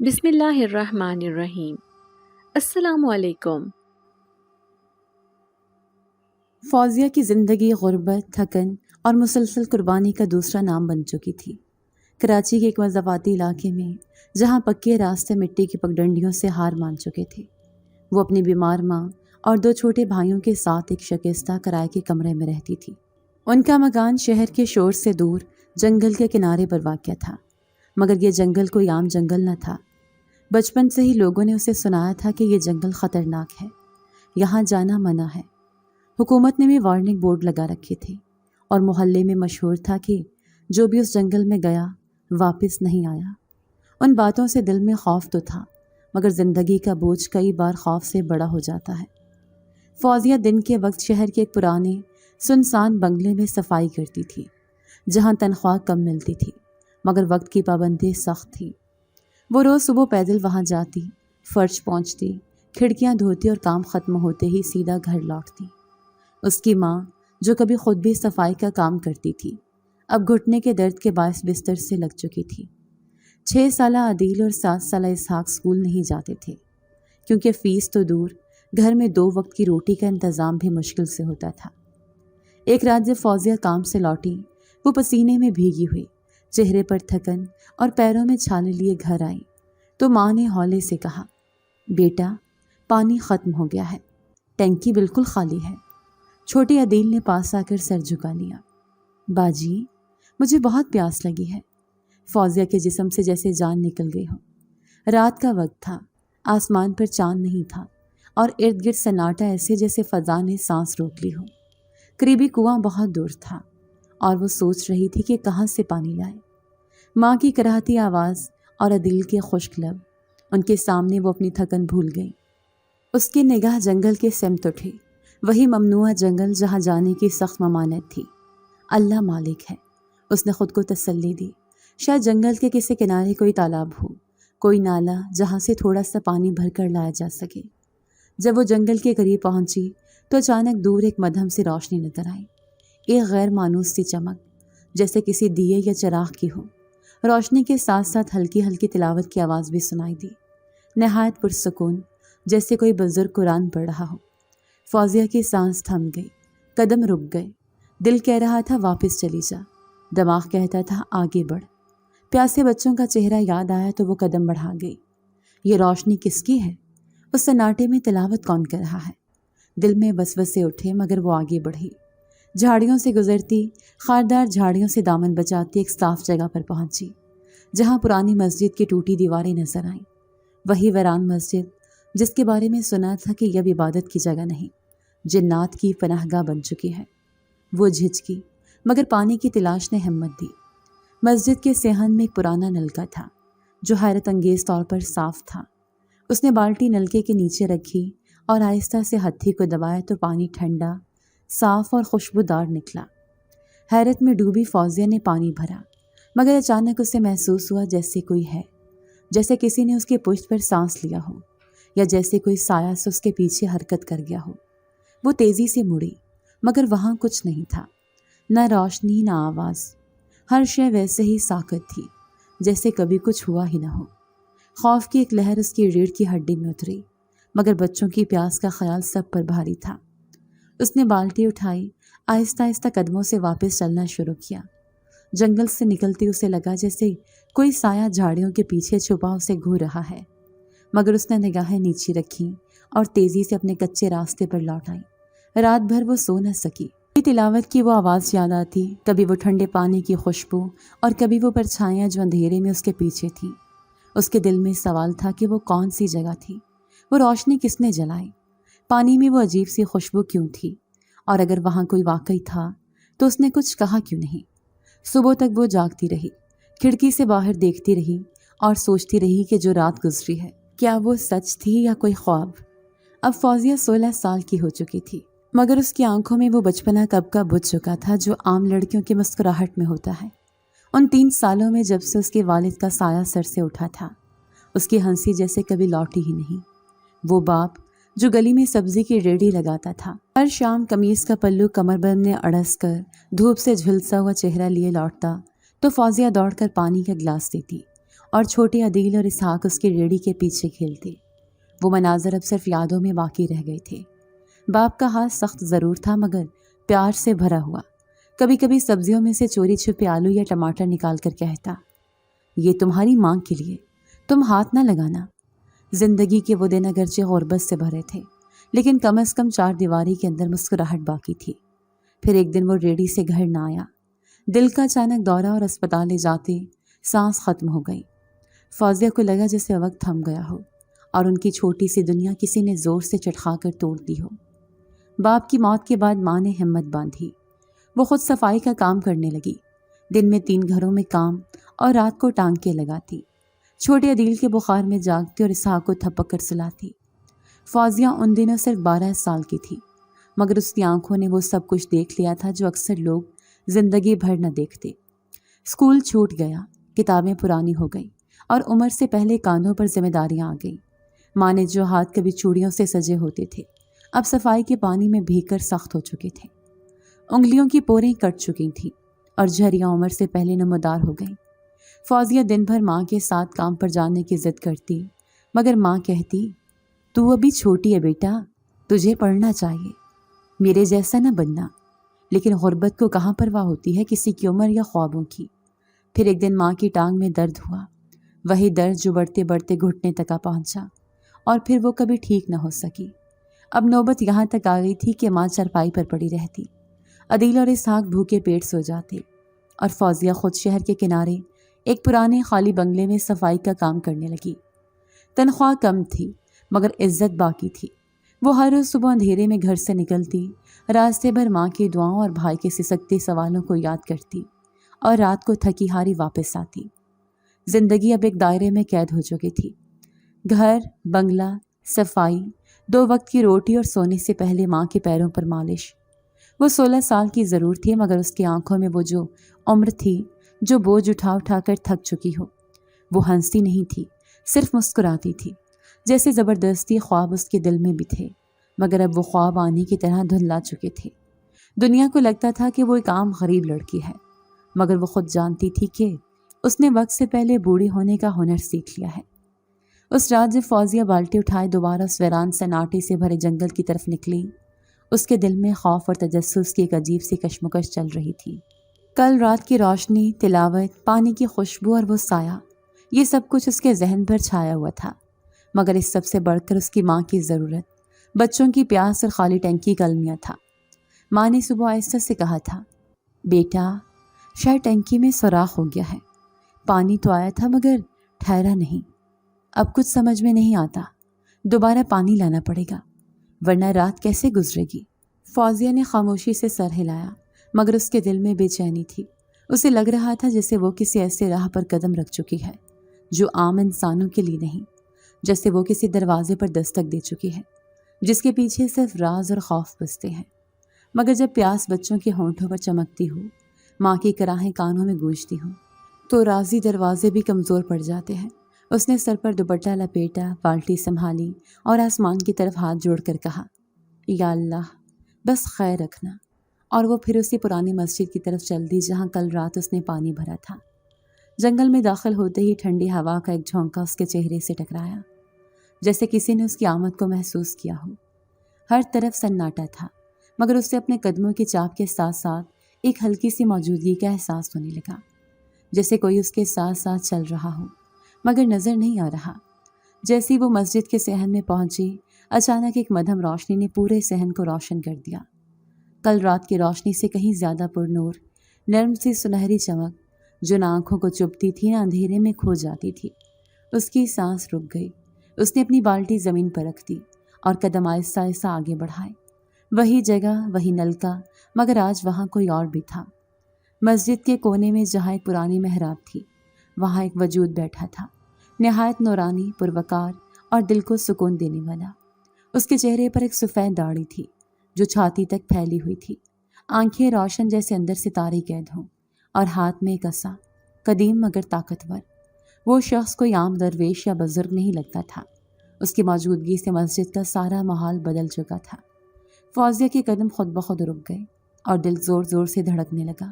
بسم اللہ الرحمن الرحیم۔ السلام علیکم۔ فوزیہ کی زندگی غربت، تھکن اور مسلسل قربانی کا دوسرا نام بن چکی تھی۔ کراچی کے ایک مضافاتی علاقے میں جہاں پکے راستے مٹی کی پگڈنڈیوں سے ہار مان چکے تھے، وہ اپنی بیمار ماں اور 2 چھوٹے بھائیوں کے ساتھ ایک شکستہ کرائے کے کمرے میں رہتی تھی۔ ان کا مکان شہر کے شور سے دور جنگل کے کنارے پر واقع تھا، مگر یہ جنگل کوئی عام جنگل نہ تھا۔ بچپن سے ہی لوگوں نے اسے سنایا تھا کہ یہ جنگل خطرناک ہے، یہاں جانا منع ہے۔ حکومت نے بھی وارننگ بورڈ لگا رکھے تھے اور محلے میں مشہور تھا کہ جو بھی اس جنگل میں گیا واپس نہیں آیا۔ ان باتوں سے دل میں خوف تو تھا، مگر زندگی کا بوجھ کئی بار خوف سے بڑا ہو جاتا ہے۔ فوزیہ دن کے وقت شہر کے ایک پرانے سنسان بنگلے میں صفائی کرتی تھی، جہاں تنخواہ کم ملتی تھی مگر وقت کی پابندی سخت تھی۔ وہ روز صبح پیدل وہاں جاتی، فرش پہنچتی، کھڑکیاں دھوتی اور کام ختم ہوتے ہی سیدھا گھر لوٹتی۔ اس کی ماں، جو کبھی خود بھی صفائی کا کام کرتی تھی، اب گھٹنے کے درد کے باعث بستر سے لگ چکی تھی۔ 6 سالہ عدیل اور 7 سالہ اسحاق اسکول نہیں جاتے تھے، کیونکہ فیس تو دور، گھر میں 2 وقت کی روٹی کا انتظام بھی مشکل سے ہوتا تھا۔ ایک رات جب فوزیہ کام سے لوٹی، وہ پسینے میں بھیگی ہوئی، چہرے پر تھکن اور پیروں میں چھالے لیے گھر آئی تو ماں نے ہولے سے کہا، بیٹا پانی ختم ہو گیا ہے، ٹینکی بالکل خالی ہے۔ چھوٹی عدیل نے پاس آ کر سر جھکا لیا۔ باجی، مجھے بہت پیاس لگی ہے۔ فوزیہ کے جسم سے جیسے جان نکل گئی ہو۔ رات کا وقت تھا، آسمان پر چاند نہیں تھا اور ارد گرد سناٹا ایسے جیسے فضا نے سانس روک لی ہو۔ قریبی کنواں بہت دور تھا اور وہ سوچ رہی تھی کہ کہاں سے پانی لائے۔ ماں کی کراہتی آواز اور عدیل کے خشک لب، ان کے سامنے وہ اپنی تھکن بھول گئی۔ اس کی نگاہ جنگل کے سمت اٹھی، وہی ممنوعہ جنگل جہاں جانے کی سخت ممانعت تھی۔ اللہ مالک ہے، اس نے خود کو تسلی دی۔ شاید جنگل کے کسی کنارے کوئی تالاب ہو، کوئی نالا جہاں سے تھوڑا سا پانی بھر کر لایا جا سکے۔ جب وہ جنگل کے قریب پہنچی تو اچانک دور ایک مدھم سی روشنی نظر آئی، ایک غیر مانوس سی چمک، جیسے کسی دیے یا چراغ کی ہو۔ روشنی کے ساتھ ساتھ ہلکی ہلکی تلاوت کی آواز بھی سنائی دی، نہایت پرسکون، جیسے کوئی بزرگ قرآن پڑھ رہا ہو۔ فوزیہ کی سانس تھم گئی، قدم رک گئے۔ دل کہہ رہا تھا واپس چلی جا، دماغ کہتا تھا آگے بڑھ۔ پیاسے بچوں کا چہرہ یاد آیا تو وہ قدم بڑھا گئی۔ یہ روشنی کس کی ہے؟ اس سناٹے میں تلاوت کون کر رہا ہے؟ دل میں وسوسے اٹھے مگر وہ آگے بڑھی۔ جھاڑیوں سے گزرتی، خاردار جھاڑیوں سے دامن بچاتی ایک صاف جگہ پر پہنچی، جہاں پرانی مسجد کی ٹوٹی دیواریں نظر آئیں۔ وہی ویران مسجد جس کے بارے میں سنا تھا کہ یہ عبادت کی جگہ نہیں، جنات کی پناہ گاہ بن چکی ہے۔ وہ جھجکی، مگر پانی کی تلاش نے ہمت دی۔ مسجد کے صحن میں ایک پرانا نلکا تھا جو حیرت انگیز طور پر صاف تھا۔ اس نے بالٹی نلکے کے نیچے رکھی اور آہستہ سے ہتھی کو دبایا تو پانی ٹھنڈا، صاف اور خوشبودار نکلا۔ حیرت میں ڈوبی فوزیہ نے پانی بھرا، مگر اچانک اسے محسوس ہوا جیسے کوئی ہے، جیسے کسی نے اس کے پشت پر سانس لیا ہو، یا جیسے کوئی سایہ سے اس کے پیچھے حرکت کر گیا ہو۔ وہ تیزی سے مڑی، مگر وہاں کچھ نہیں تھا، نہ روشنی نہ آواز۔ ہر شے ویسے ہی ساکت تھی، جیسے کبھی کچھ ہوا ہی نہ ہو۔ خوف کی ایک لہر اس کی ریڑھ کی ہڈی میں اتری، مگر بچوں کی پیاس کا خیال سب پر بھاری تھا۔ اس نے بالٹی اٹھائی، آہستہ آہستہ قدموں سے واپس چلنا شروع کیا۔ جنگل سے نکلتی اسے لگا جیسے کوئی سایہ جھاڑیوں کے پیچھے چھپا اسے گھور رہا ہے، مگر اس نے نگاہیں نیچے رکھی اور تیزی سے اپنے کچے راستے پر لوٹ آئی۔ رات بھر وہ سو نہ سکی۔ تلاوت کی وہ آواز یاد آتی، کبھی وہ ٹھنڈے پانی کی خوشبو اور کبھی وہ پرچھائیاں جو اندھیرے میں اس کے پیچھے تھی۔ اس کے دل میں سوال تھا کہ وہ کون سی جگہ تھی، وہ روشنی کس نے جلائی، پانی میں وہ عجیب سی خوشبو کیوں تھی، اور اگر وہاں کوئی واقعی تھا تو اس نے کچھ کہا کیوں نہیں۔ صبح تک وہ جاگتی رہی، کھڑکی سے باہر دیکھتی رہی اور سوچتی رہی کہ جو رات گزری ہے کیا وہ سچ تھی یا کوئی خواب۔ اب فوزیہ 16 سال کی ہو چکی تھی، مگر اس کی آنکھوں میں وہ بچپنا کب کا بجھ چکا تھا جو عام لڑکیوں کی مسکراہٹ میں ہوتا ہے۔ ان 3 سالوں میں جب سے اس کے والد کا سایہ سر سے اٹھا تھا، اس کی ہنسی جیسے کبھی لوٹی ہی نہیں۔ وہ باپ جو گلی میں سبزی کی ریڑھی لگاتا تھا، ہر شام قمیص کا پلو کمر بند میں اڑس کر دھوپ سے جھلسا ہوا چہرہ لیے لوٹتا تو فوزیہ دوڑ کر پانی کا گلاس دیتی اور چھوٹے عدیل اور اسحاق اس کی ریڑھی کے پیچھے کھیلتے۔ وہ مناظر اب صرف یادوں میں باقی رہ گئے تھے۔ باپ کا ہاتھ سخت ضرور تھا مگر پیار سے بھرا ہوا۔ کبھی کبھی سبزیوں میں سے چوری چھپے آلو یا ٹماٹر نکال کر کہتا، یہ تمہاری ماں کے لیے، تم ہاتھ نہ لگانا۔ زندگی کے وہ دن اگرچہ غربت سے بھرے تھے لیکن کم از کم چار دیواری کے اندر مسکراہٹ باقی تھی۔ پھر ایک دن وہ ریڑھی سے گھر نہ آیا۔ دل کا اچانک دورہ اور اسپتال لے جاتے سانس ختم ہو گئی۔ فوزیہ کو لگا جیسے وقت تھم گیا ہو اور ان کی چھوٹی سی دنیا کسی نے زور سے چٹخا کر توڑ دی ہو۔ باپ کی موت کے بعد ماں نے ہمت باندھی۔ وہ خود صفائی کا کام کرنے لگی، دن میں 3 گھروں میں کام اور رات کو ٹانکے لگاتی، چھوٹے عدیل کے بخار میں جاگتی اور اسحاق کو تھپک کر سلاتی۔ فوزیہ ان دنوں صرف 12 سال کی تھی مگر اس کی آنکھوں نے وہ سب کچھ دیکھ لیا تھا جو اکثر لوگ زندگی بھر نہ دیکھتے۔ اسکول چھوٹ گیا، کتابیں پرانی ہو گئیں اور عمر سے پہلے کاندھوں پر ذمہ داریاں آ گئیں۔ ماں نے جو ہاتھ کبھی چوڑیوں سے سجے ہوتے تھے اب صفائی کے پانی میں بھیگ کر سخت ہو چکے تھے، انگلیوں کی پوریں کٹ چکی تھیں اور جھریاں عمر سے پہلے نمودار ہو گئیں۔ فوزیہ دن بھر ماں کے ساتھ کام پر جانے کی ضد کرتی مگر ماں کہتی، تو ابھی چھوٹی ہے بیٹا، تجھے پڑھنا چاہیے، میرے جیسا نہ بننا۔ لیکن غربت کو کہاں پرواہ ہوتی ہے کسی کی عمر یا خوابوں کی۔ پھر ایک دن ماں کی ٹانگ میں درد ہوا، وہی درد جو بڑھتے بڑھتے گھٹنے تک آ پہنچا اور پھر وہ کبھی ٹھیک نہ ہو سکی۔ اب نوبت یہاں تک آ گئی تھی کہ ماں چرپائی پر پڑی رہتی، عدیل اور اسحاق بھوکے پیٹ سو جاتے اور فوزیہ خود شہر کے کنارے ایک پرانے خالی بنگلے میں صفائی کا کام کرنے لگی۔ تنخواہ کم تھی مگر عزت باقی تھی۔ وہ ہر روز صبح اندھیرے میں گھر سے نکلتی، راستے بھر ماں کی دعاؤں اور بھائی کے سسکتے سوالوں کو یاد کرتی اور رات کو تھکی ہاری واپس آتی۔ زندگی اب ایک دائرے میں قید ہو چکی تھی، گھر، بنگلہ، صفائی، 2 وقت کی روٹی اور سونے سے پہلے ماں کے پیروں پر مالش۔ وہ 16 سال کی ضرور تھی مگر اس کی آنکھوں میں وہ جو عمر تھی جو بوجھ اٹھا اٹھا کر تھک چکی ہو۔ وہ ہنستی نہیں تھی، صرف مسکراتی تھی، جیسے زبردستی خواب اس کے دل میں بھی تھے مگر اب وہ خواب آنے کی طرح دھندلا چکے تھے۔ دنیا کو لگتا تھا کہ وہ ایک عام غریب لڑکی ہے مگر وہ خود جانتی تھی کہ اس نے وقت سے پہلے بوڑھی ہونے کا ہنر سیکھ لیا ہے۔ اس رات جب فوزیہ بالٹی اٹھائے دوبارہ اس ویران سناٹے سے بھرے جنگل کی طرف نکلی، اس کے دل میں خوف اور تجسس کی ایک عجیب سی کشمکش چل رہی تھی۔ کل رات کی روشنی، تلاوت، پانی کی خوشبو اور وہ سایہ، یہ سب کچھ اس کے ذہن پر چھایا ہوا تھا مگر اس سب سے بڑھ کر اس کی ماں کی ضرورت، بچوں کی پیاس اور خالی ٹنکی کا المیہ تھا۔ ماں نے صبح آہستہ سے کہا تھا، بیٹا شاید ٹنکی میں سوراخ ہو گیا ہے، پانی تو آیا تھا مگر ٹھہرا نہیں، اب کچھ سمجھ میں نہیں آتا، دوبارہ پانی لانا پڑے گا ورنہ رات کیسے گزرے گی۔ فوزیہ نے خاموشی سے سر ہلایا مگر اس کے دل میں بے چینی تھی۔ اسے لگ رہا تھا جیسے وہ کسی ایسے راہ پر قدم رکھ چکی ہے جو عام انسانوں کے لیے نہیں، جیسے وہ کسی دروازے پر دستک دے چکی ہے جس کے پیچھے صرف راز اور خوف بستے ہیں۔ مگر جب پیاس بچوں کے ہونٹوں پر چمکتی ہو، ماں کی کراہیں کانوں میں گونجتی ہوں تو رازی دروازے بھی کمزور پڑ جاتے ہیں۔ اس نے سر پر دوپٹہ لپیٹا، بالٹی سنبھالی اور آسمان کی طرف ہاتھ جوڑ کر کہا، یا اللہ بس خیر رکھنا، اور وہ پھر اسی پرانی مسجد کی طرف چل دی جہاں کل رات اس نے پانی بھرا تھا۔ جنگل میں داخل ہوتے ہی ٹھنڈی ہوا کا ایک جھونکا اس کے چہرے سے ٹکرایا، جیسے کسی نے اس کی آمد کو محسوس کیا ہو۔ ہر طرف سناٹا تھا مگر اسے اپنے قدموں کی چاپ کے ساتھ ساتھ ایک ہلکی سی موجودگی کا احساس ہونے لگا، جیسے کوئی اس کے ساتھ ساتھ چل رہا ہو مگر نظر نہیں آ رہا۔ جیسی وہ مسجد کے صحن میں پہنچی، اچانک ایک مدھم روشنی نے پورے صحن کو روشن کر دیا۔ کل رات کی روشنی سے کہیں زیادہ پر نور، نرم سی سنہری چمک جو نہ آنکھوں کو چبھتی تھی نہ اندھیرے میں کھو جاتی تھی۔ اس کی سانس رک گئی، اس نے اپنی بالٹی زمین پر رکھ دی اور قدم آہستہ آہستہ آگے بڑھائے۔ وہی جگہ، وہی نلکا، مگر آج وہاں کوئی اور بھی تھا۔ مسجد کے کونے میں جہاں ایک پرانی محراب تھی وہاں ایک وجود بیٹھا تھا، نہایت نورانی، پروقار اور دل کو سکون دینے والا۔ اس کے چہرے پر ایک سفید داڑھی تھی جو چھاتی تک پھیلی ہوئی تھی، آنکھیں روشن جیسے اندر ستارے قید ہوں، اور ہاتھ میں ایک عصا، قدیم مگر طاقتور۔ وہ شخص کوئی عام درویش یا بزرگ نہیں لگتا تھا، اس کی موجودگی سے مسجد کا سارا ماحول بدل چکا تھا۔ فوزیہ کے قدم خود بخود رک گئے اور دل زور زور سے دھڑکنے لگا۔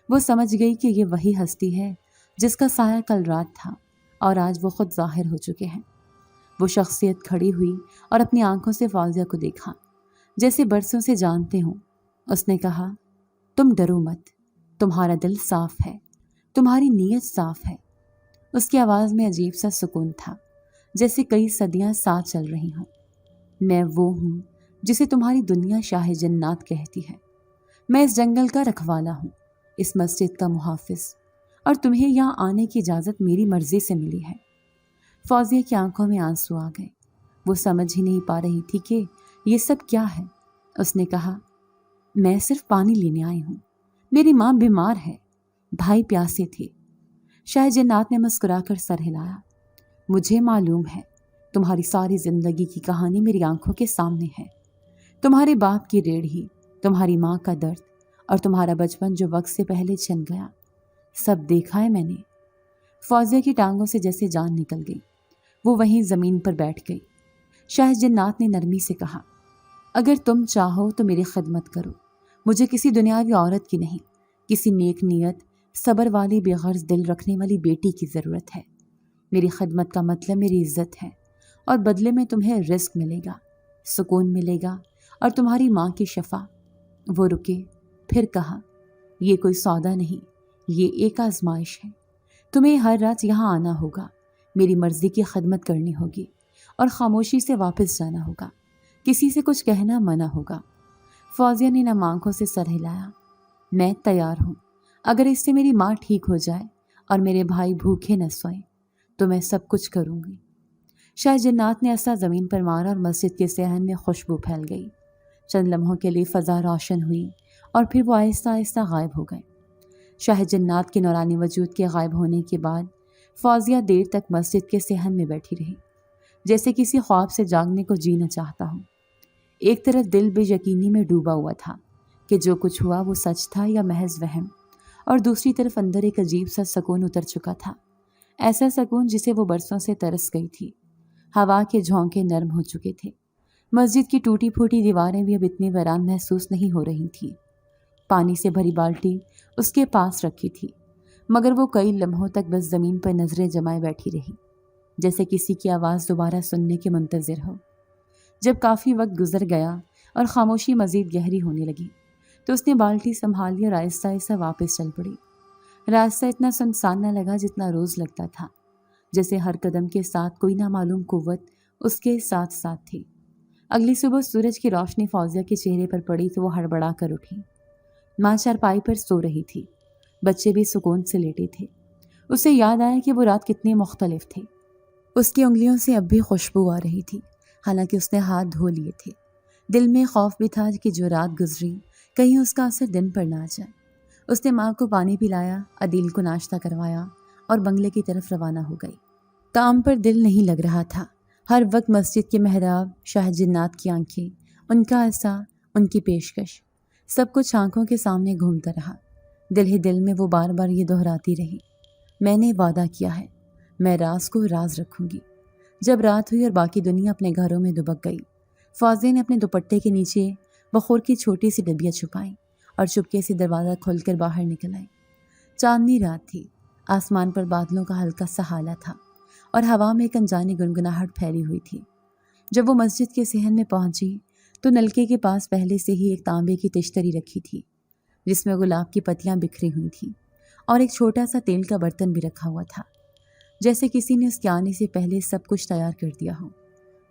وہ سمجھ گئی کہ یہ وہی ہستی ہے جس کا سایہ کل رات تھا اور آج وہ خود ظاہر ہو چکے ہیں۔ وہ شخصیت کھڑی ہوئی اور اپنی آنکھوں سے فوزیہ کو دیکھا جیسے برسوں سے جانتے ہوں۔ اس نے کہا، تم ڈرو مت، تمہارا دل صاف ہے، تمہاری نیت صاف ہے۔ اس کی آواز میں عجیب سا سکون تھا، جیسے کئی صدیاں ساتھ چل رہی ہوں۔ میں وہ ہوں جسے تمہاری دنیا شاہ جنات کہتی ہے۔ میں اس جنگل کا رکھوالا ہوں، اس مسجد کا محافظ، اور تمہیں یہاں آنے کی اجازت میری مرضی سے ملی ہے۔ فوزیہ کی آنکھوں میں آنسو آ گئے۔ وہ سمجھ ہی نہیں پا رہی تھی کہ یہ سب کیا ہے۔ اس نے کہا، میں صرف پانی لینے آئی ہوں، میری ماں بیمار ہے، بھائی پیاسے تھے۔ شاہ جنات نے مسکرا کر سر ہلایا۔ مجھے معلوم ہے، تمہاری ساری زندگی کی کہانی میری آنکھوں کے سامنے ہے۔ تمہارے باپ کی ریڑھی، تمہاری ماں کا درد، اور تمہارا بچپن جو وقت سے پہلے چھن گیا، سب دیکھا ہے میں نے۔ فوزیہ کی ٹانگوں سے جیسے جان نکل گئی۔ وہ وہیں زمین پر بیٹھ گئی۔ شاہ جنات نے نرمی سے کہا، اگر تم چاہو تو میری خدمت کرو۔ مجھے کسی دنیاوی عورت کی نہیں، کسی نیک نیت، صبر والی بے غرض دل رکھنے والی بیٹی کی ضرورت ہے۔ میری خدمت کا مطلب میری عزت ہے، اور بدلے میں تمہیں رزق ملے گا، سکون ملے گا، اور تمہاری ماں کی شفا۔ وہ رکے، پھر کہا، یہ کوئی سودا نہیں، یہ ایک آزمائش ہے۔ تمہیں ہر رات یہاں آنا ہوگا، میری مرضی کی خدمت کرنی ہوگی، اور خاموشی سے واپس جانا ہوگا۔ کسی سے کچھ کہنا منع ہوگا۔ فوزیہ نے نم آنکھوں سے سر ہلایا۔ میں تیار ہوں۔ اگر اس سے میری ماں ٹھیک ہو جائے اور میرے بھائی بھوکے نہ سوئیں تو میں سب کچھ کروں گی۔ شاہ جنات نے ایسا زمین پر مارا اور مسجد کے صحن میں خوشبو پھیل گئی۔ چند لمحوں کے لیے فضا روشن ہوئی اور پھر وہ آہستہ آہستہ غائب ہو گئے۔ شاہ جنات کے نورانی وجود کے غائب ہونے کے بعد فوزیہ دیر تک مسجد کے صحن میں بیٹھی رہی، جیسے کسی خواب سے جاگنے کو جینا چاہتا ہوں۔ ایک طرف دل بے یقینی میں ڈوبا ہوا تھا کہ جو کچھ ہوا وہ سچ تھا یا محض وہم، اور دوسری طرف اندر ایک عجیب سا سکون اتر چکا تھا، ایسا سکون جسے وہ برسوں سے ترس گئی تھی۔ ہوا کے جھونکے نرم ہو چکے تھے۔ مسجد کی ٹوٹی پھوٹی دیواریں بھی اب اتنی ویران محسوس نہیں ہو رہی تھیں۔ پانی سے بھری بالٹی اس کے پاس رکھی تھی، مگر وہ کئی لمحوں تک بس زمین پر نظریں جمائے بیٹھی رہی، جیسے کسی کی آواز دوبارہ سننے کے منتظر ہو۔ جب کافی وقت گزر گیا اور خاموشی مزید گہری ہونے لگی تو اس نے بالٹی سنبھالی اور آہستہ آہستہ واپس چل پڑی۔ راستہ اتنا سنسان نہ لگا جتنا روز لگتا تھا، جیسے ہر قدم کے ساتھ کوئی نامعلوم قوت اس کے ساتھ ساتھ تھی۔ اگلی صبح سورج کی روشنی فوزیہ کے چہرے پر پڑی تو وہ ہڑبڑا کر اٹھی۔ ماں چارپائی پر سو رہی تھی، بچے بھی سکون سے لیٹے تھے۔ اسے یاد آیا کہ وہ رات کتنی مختلف تھی۔ اس کی انگلیوں سے اب بھی خوشبو آ رہی تھی، حالانکہ اس نے ہاتھ دھو لیے تھے۔ دل میں خوف بھی تھا کہ جو رات گزری کہیں اس کا اثر دن پر نہ آ جائے۔ اس نے ماں کو پانی پلایا، عدیل کو ناشتہ کروایا اور بنگلے کی طرف روانہ ہو گئی۔ کام پر دل نہیں لگ رہا تھا۔ ہر وقت مسجد کے محراب، شاہ جنات کی آنکھیں، ان کا عصا، ان کی پیشکش، سب کچھ آنکھوں کے سامنے گھومتا رہا۔ دل ہی دل میں وہ بار بار یہ دہراتی رہی، میں نے وعدہ کیا ہے، میں راز کو راز رکھوں گی۔ جب رات ہوئی اور باقی دنیا اپنے گھروں میں دبک گئی، فوزیہ نے اپنے دوپٹے کے نیچے بخور کی چھوٹی سی ڈبیاں چھپائیں اور چپکے سے دروازہ کھول کر باہر نکل آئی۔ چاندنی رات تھی، آسمان پر بادلوں کا ہلکا سا ہالا تھا اور ہوا میں ایک انجانی گنگناہٹ پھیلی ہوئی تھی۔ جب وہ مسجد کے صحن میں پہنچی تو نلکے کے پاس پہلے سے ہی ایک تانبے کی تشتری رکھی تھی، جس میں گلاب کی پتیاں بکھری ہوئی تھیں، اور ایک چھوٹا سا تیل کا برتن بھی رکھا ہوا تھا، جیسے کسی نے اس کے آنے سے پہلے سب کچھ تیار کر دیا ہو۔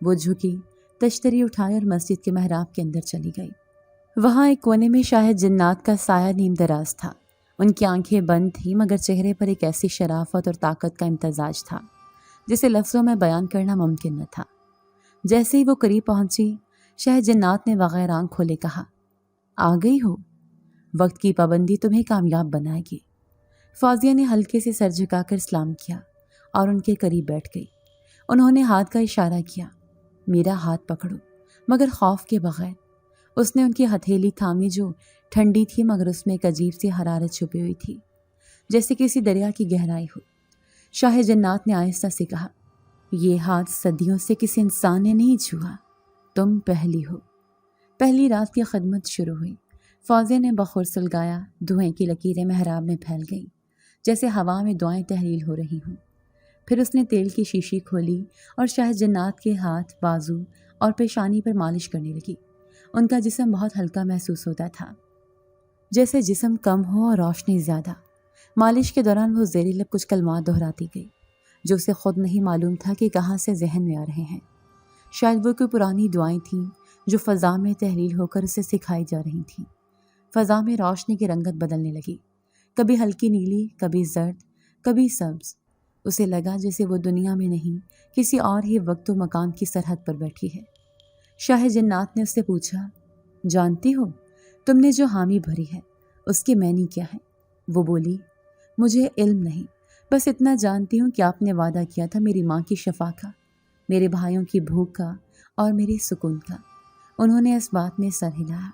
وہ جھکی، تشتری اٹھائی اور مسجد کے محراب کے اندر چلی گئی۔ وہاں ایک کونے میں شاہ جنات کا سایہ نیم دراز تھا۔ ان کی آنکھیں بند تھیں، مگر چہرے پر ایک ایسی شرافت اور طاقت کا امتزاج تھا جسے لفظوں میں بیان کرنا ممکن نہ تھا۔ جیسے ہی وہ قریب پہنچی، شاہ جنات نے بغیر آنکھ کھولے کہا، آ گئی ہو؟ وقت کی پابندی تمہیں کامیاب بنائے گی۔ فوزیہ نے ہلکے سے سر جھکا کر سلام کیا اور ان کے قریب بیٹھ گئی۔ انہوں نے ہاتھ کا اشارہ کیا، میرا ہاتھ پکڑو، مگر خوف کے بغیر۔ اس نے ان کی ہتھیلی تھامی جو ٹھنڈی تھی، مگر اس میں ایک عجیب سی حرارت چھپی ہوئی تھی، جیسے کسی دریا کی گہرائی ہو۔ شاہ جنات نے آہستہ سے کہا، یہ ہاتھ صدیوں سے کسی انسان نے نہیں چھوا، تم پہلی ہو۔ پہلی رات کی خدمت شروع ہوئی۔ فوزیہ نے بخور سلگایا، دھوئیں کی لکیریں محراب میں پھیل گئیں، جیسے ہوا میں دعائیں تحلیل ہو رہی ہوں۔ پھر اس نے تیل کی شیشی کھولی اور شاہ جنات کے ہاتھ، بازو اور پیشانی پر مالش کرنے لگی۔ ان کا جسم بہت ہلکا محسوس ہوتا تھا، جیسے جسم کم ہو اور روشنی زیادہ۔ مالش کے دوران وہ زیر لب کچھ کلمات دہراتی گئی جو اسے خود نہیں معلوم تھا کہ کہاں سے ذہن میں آ رہے ہیں۔ شاید وہ کوئی پرانی دعائیں تھیں جو فضا میں تحلیل ہو کر اسے سکھائی جا رہی تھیں۔ فضا میں روشنی کی رنگت بدلنے لگی، کبھی ہلکی نیلی، کبھی زرد، کبھی سبز۔ اسے لگا جیسے وہ دنیا میں نہیں، کسی اور ہی وقت و مکان کی سرحد پر بیٹھی ہے۔ شاہ جنات نے اس سے پوچھا، جانتی ہو تم نے جو حامی بھری ہے اس کے معنی کیا ہے؟ وہ بولی، مجھے علم نہیں، بس اتنا جانتی ہوں کہ آپ نے وعدہ کیا تھا میری ماں کی شفا کا، میرے بھائیوں کی بھوک کا اور میرے سکون کا۔ انہوں نے اس بات میں سر ہلایا۔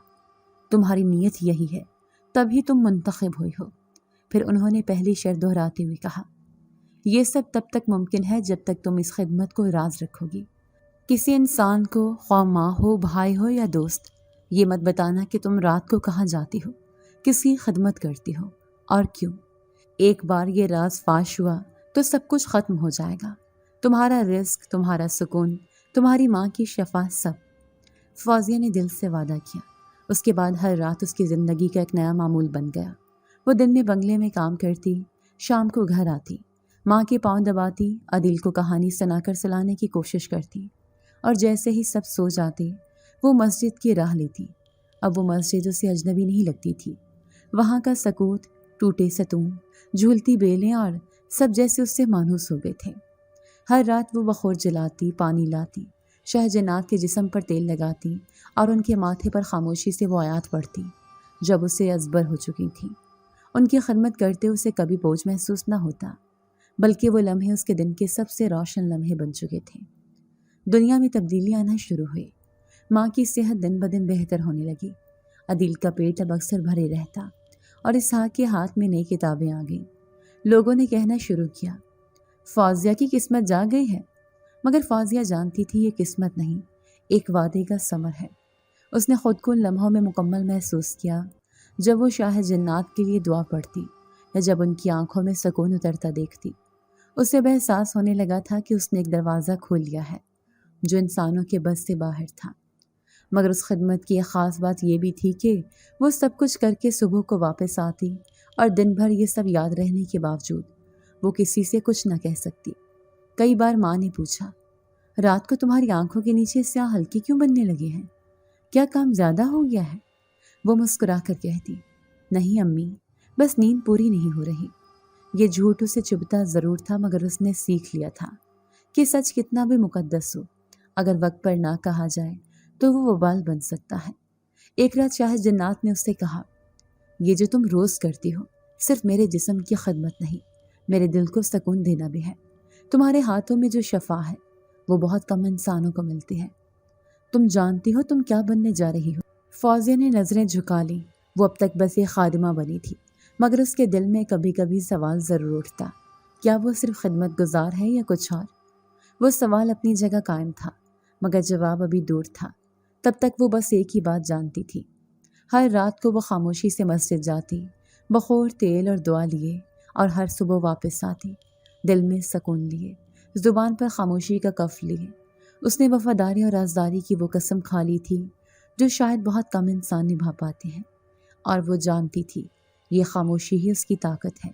تمہاری نیت یہی ہے، تبھی تم منتخب ہوئی ہو۔ پھر انہوں نے پہلی شرط دہراتے ہوئے کہا، یہ سب تب تک ممکن ہے جب تک تم اس خدمت کو راز رکھو گی۔ کسی انسان کو، خواہ ماں ہو، بھائی ہو یا دوست، یہ مت بتانا کہ تم رات کو کہاں جاتی ہو، کس کی خدمت کرتی ہو اور کیوں۔ ایک بار یہ راز فاش ہوا تو سب کچھ ختم ہو جائے گا، تمہارا رزق، تمہارا سکون، تمہاری ماں کی شفا، سب۔ فوزیہ نے دل سے وعدہ کیا۔ اس کے بعد ہر رات اس کی زندگی کا ایک نیا معمول بن گیا۔ وہ دن میں بنگلے میں کام کرتی، شام کو گھر آتی، ماں کے پاؤں دباتی، عدیل کو کہانی سنا کر سلانے کی کوشش کرتی، اور جیسے ہی سب سو جاتے وہ مسجد کی راہ لیتی۔ اب وہ مسجد اسے اجنبی نہیں لگتی تھی۔ وہاں کا سکوت، ٹوٹے ستون، جھولتی بیلیں اور سب جیسے اس سے مانوس ہو گئے تھے۔ ہر رات وہ بخور جلاتی، پانی لاتی، شاہ جنات کے جسم پر تیل لگاتی اور ان کے ماتھے پر خاموشی سے وہ آیات پڑھتی جب اسے ازبر ہو چکی تھی۔ ان کی خدمت کرتے اسے کبھی بوجھ محسوس نہ ہوتا، بلکہ وہ لمحے اس کے دن کے سب سے روشن لمحے بن چکے تھے۔ دنیا میں تبدیلی آنا شروع ہوئی۔ ماں کی صحت دن بدن بہتر ہونے لگی۔ عدیل کا پیٹ اب اکثر بھرے رہتا اور اسحاق کے ہاتھ میں نئی کتابیں آ گئیں۔ لوگوں نے کہنا شروع کیا، فوزیہ کی قسمت جاگ گئی ہے۔ مگر فوزیہ جانتی تھی یہ قسمت نہیں، ایک وعدے کا ثمر ہے۔ اس نے خود کو ان لمحوں میں مکمل محسوس کیا جب وہ شاہ جنات کے لیے دعا پڑھتی یا جب ان کی آنکھوں میں سکون اترتا دیکھتی۔ اسے بہ احساس ہونے لگا تھا کہ اس نے ایک دروازہ کھول لیا ہے جو انسانوں کے بس سے باہر تھا۔ مگر اس خدمت کی ایک خاص بات یہ بھی تھی کہ وہ سب کچھ کر کے صبح کو واپس آتی اور دن بھر یہ سب یاد رہنے کے باوجود وہ کسی سے کچھ نہ کہہ سکتی۔ کئی بار ماں نے پوچھا، رات کو تمہاری آنکھوں کے نیچے سیاہ ہلکے کیوں بننے لگے ہیں؟ کیا کام زیادہ ہو گیا ہے؟ وہ مسکرا کر کہتی، نہیں امی، بس نیند پوری نہیں ہو رہی۔ یہ جھوٹ اسے چبھتا ضرور تھا، مگر اس نے سیکھ لیا تھا کہ سچ کتنا بھی مقدس ہو، اگر وقت پر نہ کہا جائے تو وہ وبال بن سکتا ہے۔ ایک رات شاہ جنات نے اس سے کہا، یہ جو تم روز کرتی ہو صرف میرے جسم کی خدمت نہیں، میرے دل کو سکون دینا بھی ہے۔ تمہارے ہاتھوں میں جو شفا ہے وہ بہت کم انسانوں کو ملتی ہے۔ تم جانتی ہو تم کیا بننے جا رہی ہو؟ فوزیہ نے نظریں جھکا لی۔ وہ اب تک بس ایک خادمہ بنی تھی، مگر اس کے دل میں کبھی کبھی سوال ضرور اٹھتا، کیا وہ صرف خدمت گزار ہے یا کچھ اور؟ وہ سوال اپنی جگہ قائم تھا، مگر جواب ابھی دور تھا۔ تب تک وہ بس ایک ہی بات جانتی تھی۔ ہر رات کو وہ خاموشی سے مسجد جاتی، بخور، تیل اور دعا لیے، اور ہر صبح واپس آتی، دل میں سکون لیے، زبان پر خاموشی کا کف لیے۔ اس نے وفاداری اور رازداری کی وہ قسم کھا لی تھی جو شاید بہت کم انسان نبھا پاتے ہیں، اور وہ جانتی تھی یہ خاموشی ہی اس کی طاقت ہے۔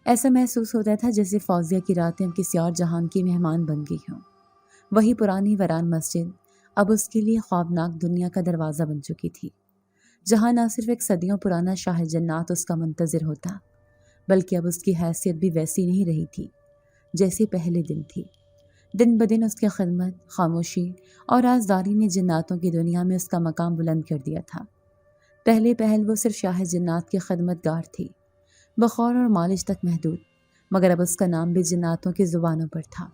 ایسا محسوس ہوتا تھا جیسے فوزیہ کی راتیں اب کسی اور جہان کی مہمان بن گئی ہوں۔ وہی پرانی ویران مسجد اب اس کے لیے خوابناک دنیا کا دروازہ بن چکی تھی، جہاں نہ صرف ایک صدیوں پرانا شاہ جنات اس کا منتظر ہوتا، بلکہ اب اس کی حیثیت بھی ویسی نہیں رہی تھی جیسے پہلے دن تھی۔ دن بدن اس کی خدمت، خاموشی اور رازداری نے جناتوں کی دنیا میں اس کا مقام بلند کر دیا تھا۔ پہلے پہل وہ صرف شاہ جنات کی خدمت گار تھی، بخور اور مالش تک محدود، مگر اب اس کا نام بھی جناتوں کی زبانوں پر تھا،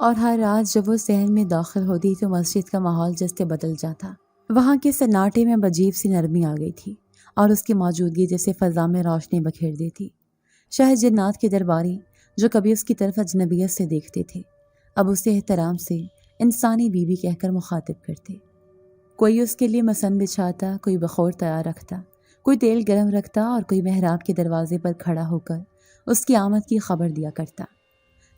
اور ہر رات جب وہ صحن میں داخل ہوتی تو مسجد کا ماحول جیسے بدل جاتا۔ وہاں کے سناٹے میں عجیب سی نرمی آ گئی تھی، اور اس کی موجودگی جیسے فضا میں روشنی بکھیر دیتی۔ شاہ جنات کے درباری جو کبھی اس کی طرف اجنبیت سے دیکھتے تھے، اب اسے احترام سے انسانی بیوی کہہ کر مخاطب کرتے۔ کوئی اس کے لیے مسند بچھاتا، کوئی بخور تیار رکھتا، کوئی تیل گرم رکھتا، اور کوئی محراب کے دروازے پر کھڑا ہو کر اس کی آمد کی خبر دیا کرتا۔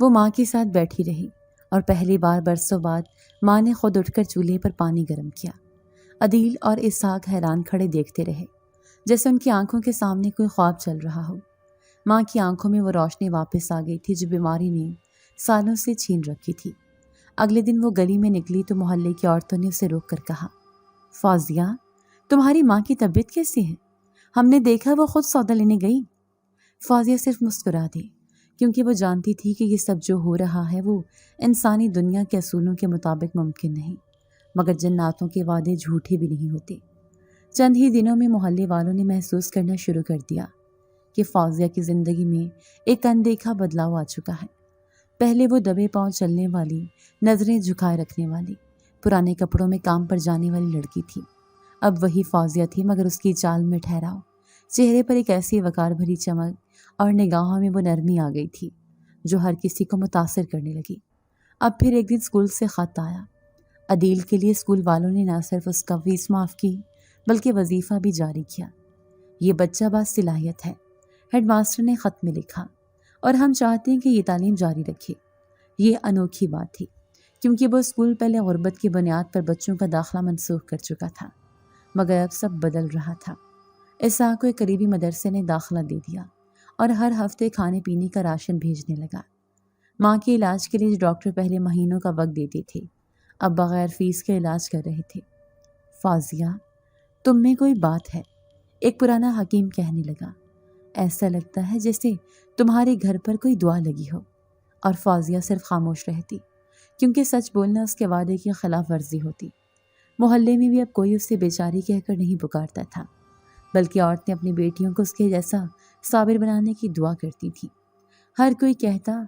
وہ ماں کے ساتھ بیٹھی رہی اور پہلی بار برسوں بعد ماں نے خود اٹھ کر چولہے پر پانی گرم کیا۔ عدیل اور اسحاق حیران کھڑے دیکھتے رہے، جیسے ان کی آنکھوں کے سامنے کوئی خواب چل رہا ہو۔ ماں کی آنکھوں میں وہ روشنی واپس آ گئی تھی جو بیماری نے سالوں سے چھین رکھی تھی۔ اگلے دن وہ گلی میں نکلی تو محلے کی عورتوں نے اسے روک کر کہا، فوزیہ، تمہاری ماں کی طبیعت کیسی ہے؟ ہم نے دیکھا وہ خود سودا لینے گئی۔ فوزیہ صرف مسکرا دی، کیونکہ وہ جانتی تھی کہ یہ سب جو ہو رہا ہے وہ انسانی دنیا کے اصولوں کے مطابق ممکن نہیں، مگر جناتوں کے وعدے جھوٹے بھی نہیں ہوتے۔ چند ہی دنوں میں محلے والوں نے محسوس کرنا شروع کر دیا کہ فوزیہ کی زندگی میں ایک اندیکھا بدلاؤ آ چکا ہے۔ پہلے وہ دبے پاؤں چلنے والی، نظریں جھکائے رکھنے والی، پرانے کپڑوں میں کام پر جانے والی لڑکی تھی۔ اب وہی فوزیہ تھی، مگر اس کی چال میں ٹھہراؤ، چہرے پر ایک ایسی وقار بھری چمک اور نگاہوں میں وہ نرمی آ گئی تھی جو ہر کسی کو متاثر کرنے لگی۔ اب پھر ایک دن اسکول سے خط آیا۔ عدیل کے لیے اسکول والوں نے نہ صرف اس کا فیس معاف کی بلکہ وظیفہ بھی جاری کیا۔ یہ بچہ باصلاحیت ہے، ہیڈ ماسٹر نے خط میں لکھا، اور ہم چاہتے ہیں کہ یہ تعلیم جاری رکھے۔ یہ انوکھی بات تھی، کیونکہ وہ اسکول پہلے غربت کی بنیاد پر بچوں کا داخلہ منسوخ کر چکا تھا، مگر اب سب بدل رہا تھا۔ اسحاق کو ایک قریبی مدرسے نے داخلہ دے دیا اور ہر ہفتے کھانے پینے کا راشن بھیجنے لگا۔ ماں کے علاج کے لیے جو ڈاکٹر پہلے مہینوں کا وقت دیتے تھے، اب بغیر فیس کے علاج کر رہے تھے۔ فوزیہ، تم میں کوئی بات ہے، ایک پرانا حکیم کہنے لگا۔ ایسا لگتا ہے جیسے تمہارے گھر پر کوئی دعا لگی ہو۔ اور فوزیہ صرف خاموش رہتی، کیونکہ سچ بولنا اس کے وعدے کی خلاف ورزی ہوتی۔ محلے میں بھی اب کوئی اسے بیچاری کہہ کر نہیں پکارتا تھا، بلکہ عورتیں اپنی بیٹیوں کو اس کے جیسا صابر بنانے کی دعا کرتی تھیں۔ ہر کوئی کہتا،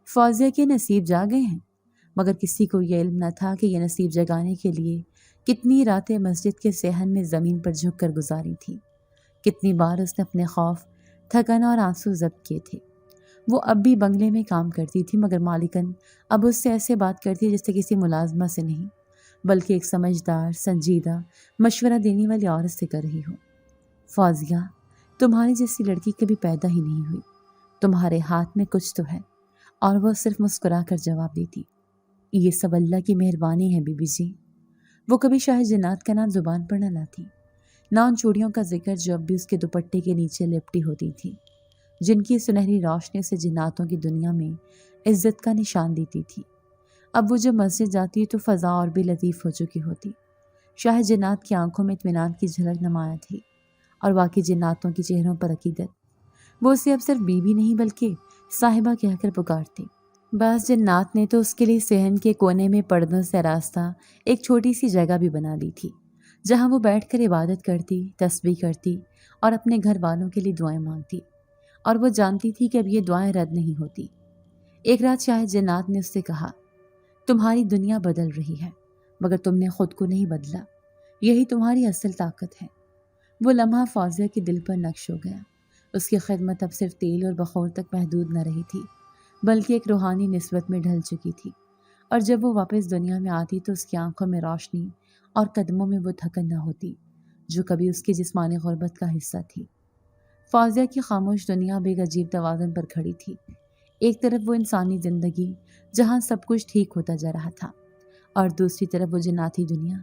فوزیہ کے نصیب جاگے ہیں، مگر کسی کو یہ علم نہ تھا کہ یہ نصیب جگانے کے لیے کتنی راتیں مسجد کے صحن میں زمین پر جھک کر گزاری تھی، کتنی بار اس نے اپنے خوف، تھکن اور آنسو ضبط کیے تھے۔ وہ اب بھی بنگلے میں کام کرتی تھی، مگر مالکن اب اس سے ایسے بات کرتی ہے جیسے کسی ملازمہ سے نہیں، بلکہ ایک سمجھدار، سنجیدہ، مشورہ دینے والی عورت سے کر رہی ہو۔ فوزیہ، تمہاری جیسی لڑکی کبھی پیدا ہی نہیں ہوئی، تمہارے ہاتھ میں کچھ تو ہے۔ اور وہ صرف مسکرا کر جواب دیتی، یہ سب اللہ کی مہربانی ہے بی بی جی۔ وہ کبھی شاہ جنات کا نام زبان پر نہ لاتی، نہ ان چوڑیوں کا ذکر جو اب بھی اس کے دوپٹے کے نیچے لپٹی ہوتی تھی، جن کی سنہری روشنی سے جناتوں کی دنیا میں عزت کا نشان دیتی تھی۔ اب وہ جب مسجد جاتی تو فضا اور بھی لطیف ہو چکی ہوتی۔ شاہ جنات کی آنکھوں میں اطمینان کی جھلک نمایاں تھی، اور باقی جناتوں کے چہروں پر عقیدت۔ وہ اسے اب صرف بیوی نہیں بلکہ صاحبہ کہہ کر پکارتے۔ بعض جنات نے تو اس کے لیے صحن کے کونے میں پردوں سے راستہ ایک چھوٹی سی جگہ بھی بنا دی تھی، جہاں وہ بیٹھ کر عبادت کرتی، تسبیح کرتی اور اپنے گھر والوں کے لیے دعائیں مانگتی، اور وہ جانتی تھی کہ اب یہ دعائیں رد نہیں ہوتی۔ ایک رات شاہ جنات نے اس سے کہا، تمہاری دنیا بدل رہی ہے، مگر تم نے خود کو نہیں بدلا، یہی تمہاری اصل طاقت ہے۔ وہ لمحہ فوزیہ کے دل پر نقش ہو گیا۔ اس کی خدمت اب صرف تیل اور بخور تک محدود نہ رہی تھی، بلکہ ایک روحانی نسبت میں ڈھل چکی تھی، اور جب وہ واپس دنیا میں آتی تو اس کی آنکھوں میں روشنی اور قدموں میں وہ تھکن نہ ہوتی جو کبھی اس کی جسمانی غربت کا حصہ تھی۔ فوزیہ کی خاموش دنیا اب ایک عجیب توازن پر کھڑی تھی۔ ایک طرف وہ انسانی زندگی جہاں سب کچھ ٹھیک ہوتا جا رہا تھا، اور دوسری طرف وہ جناتی دنیا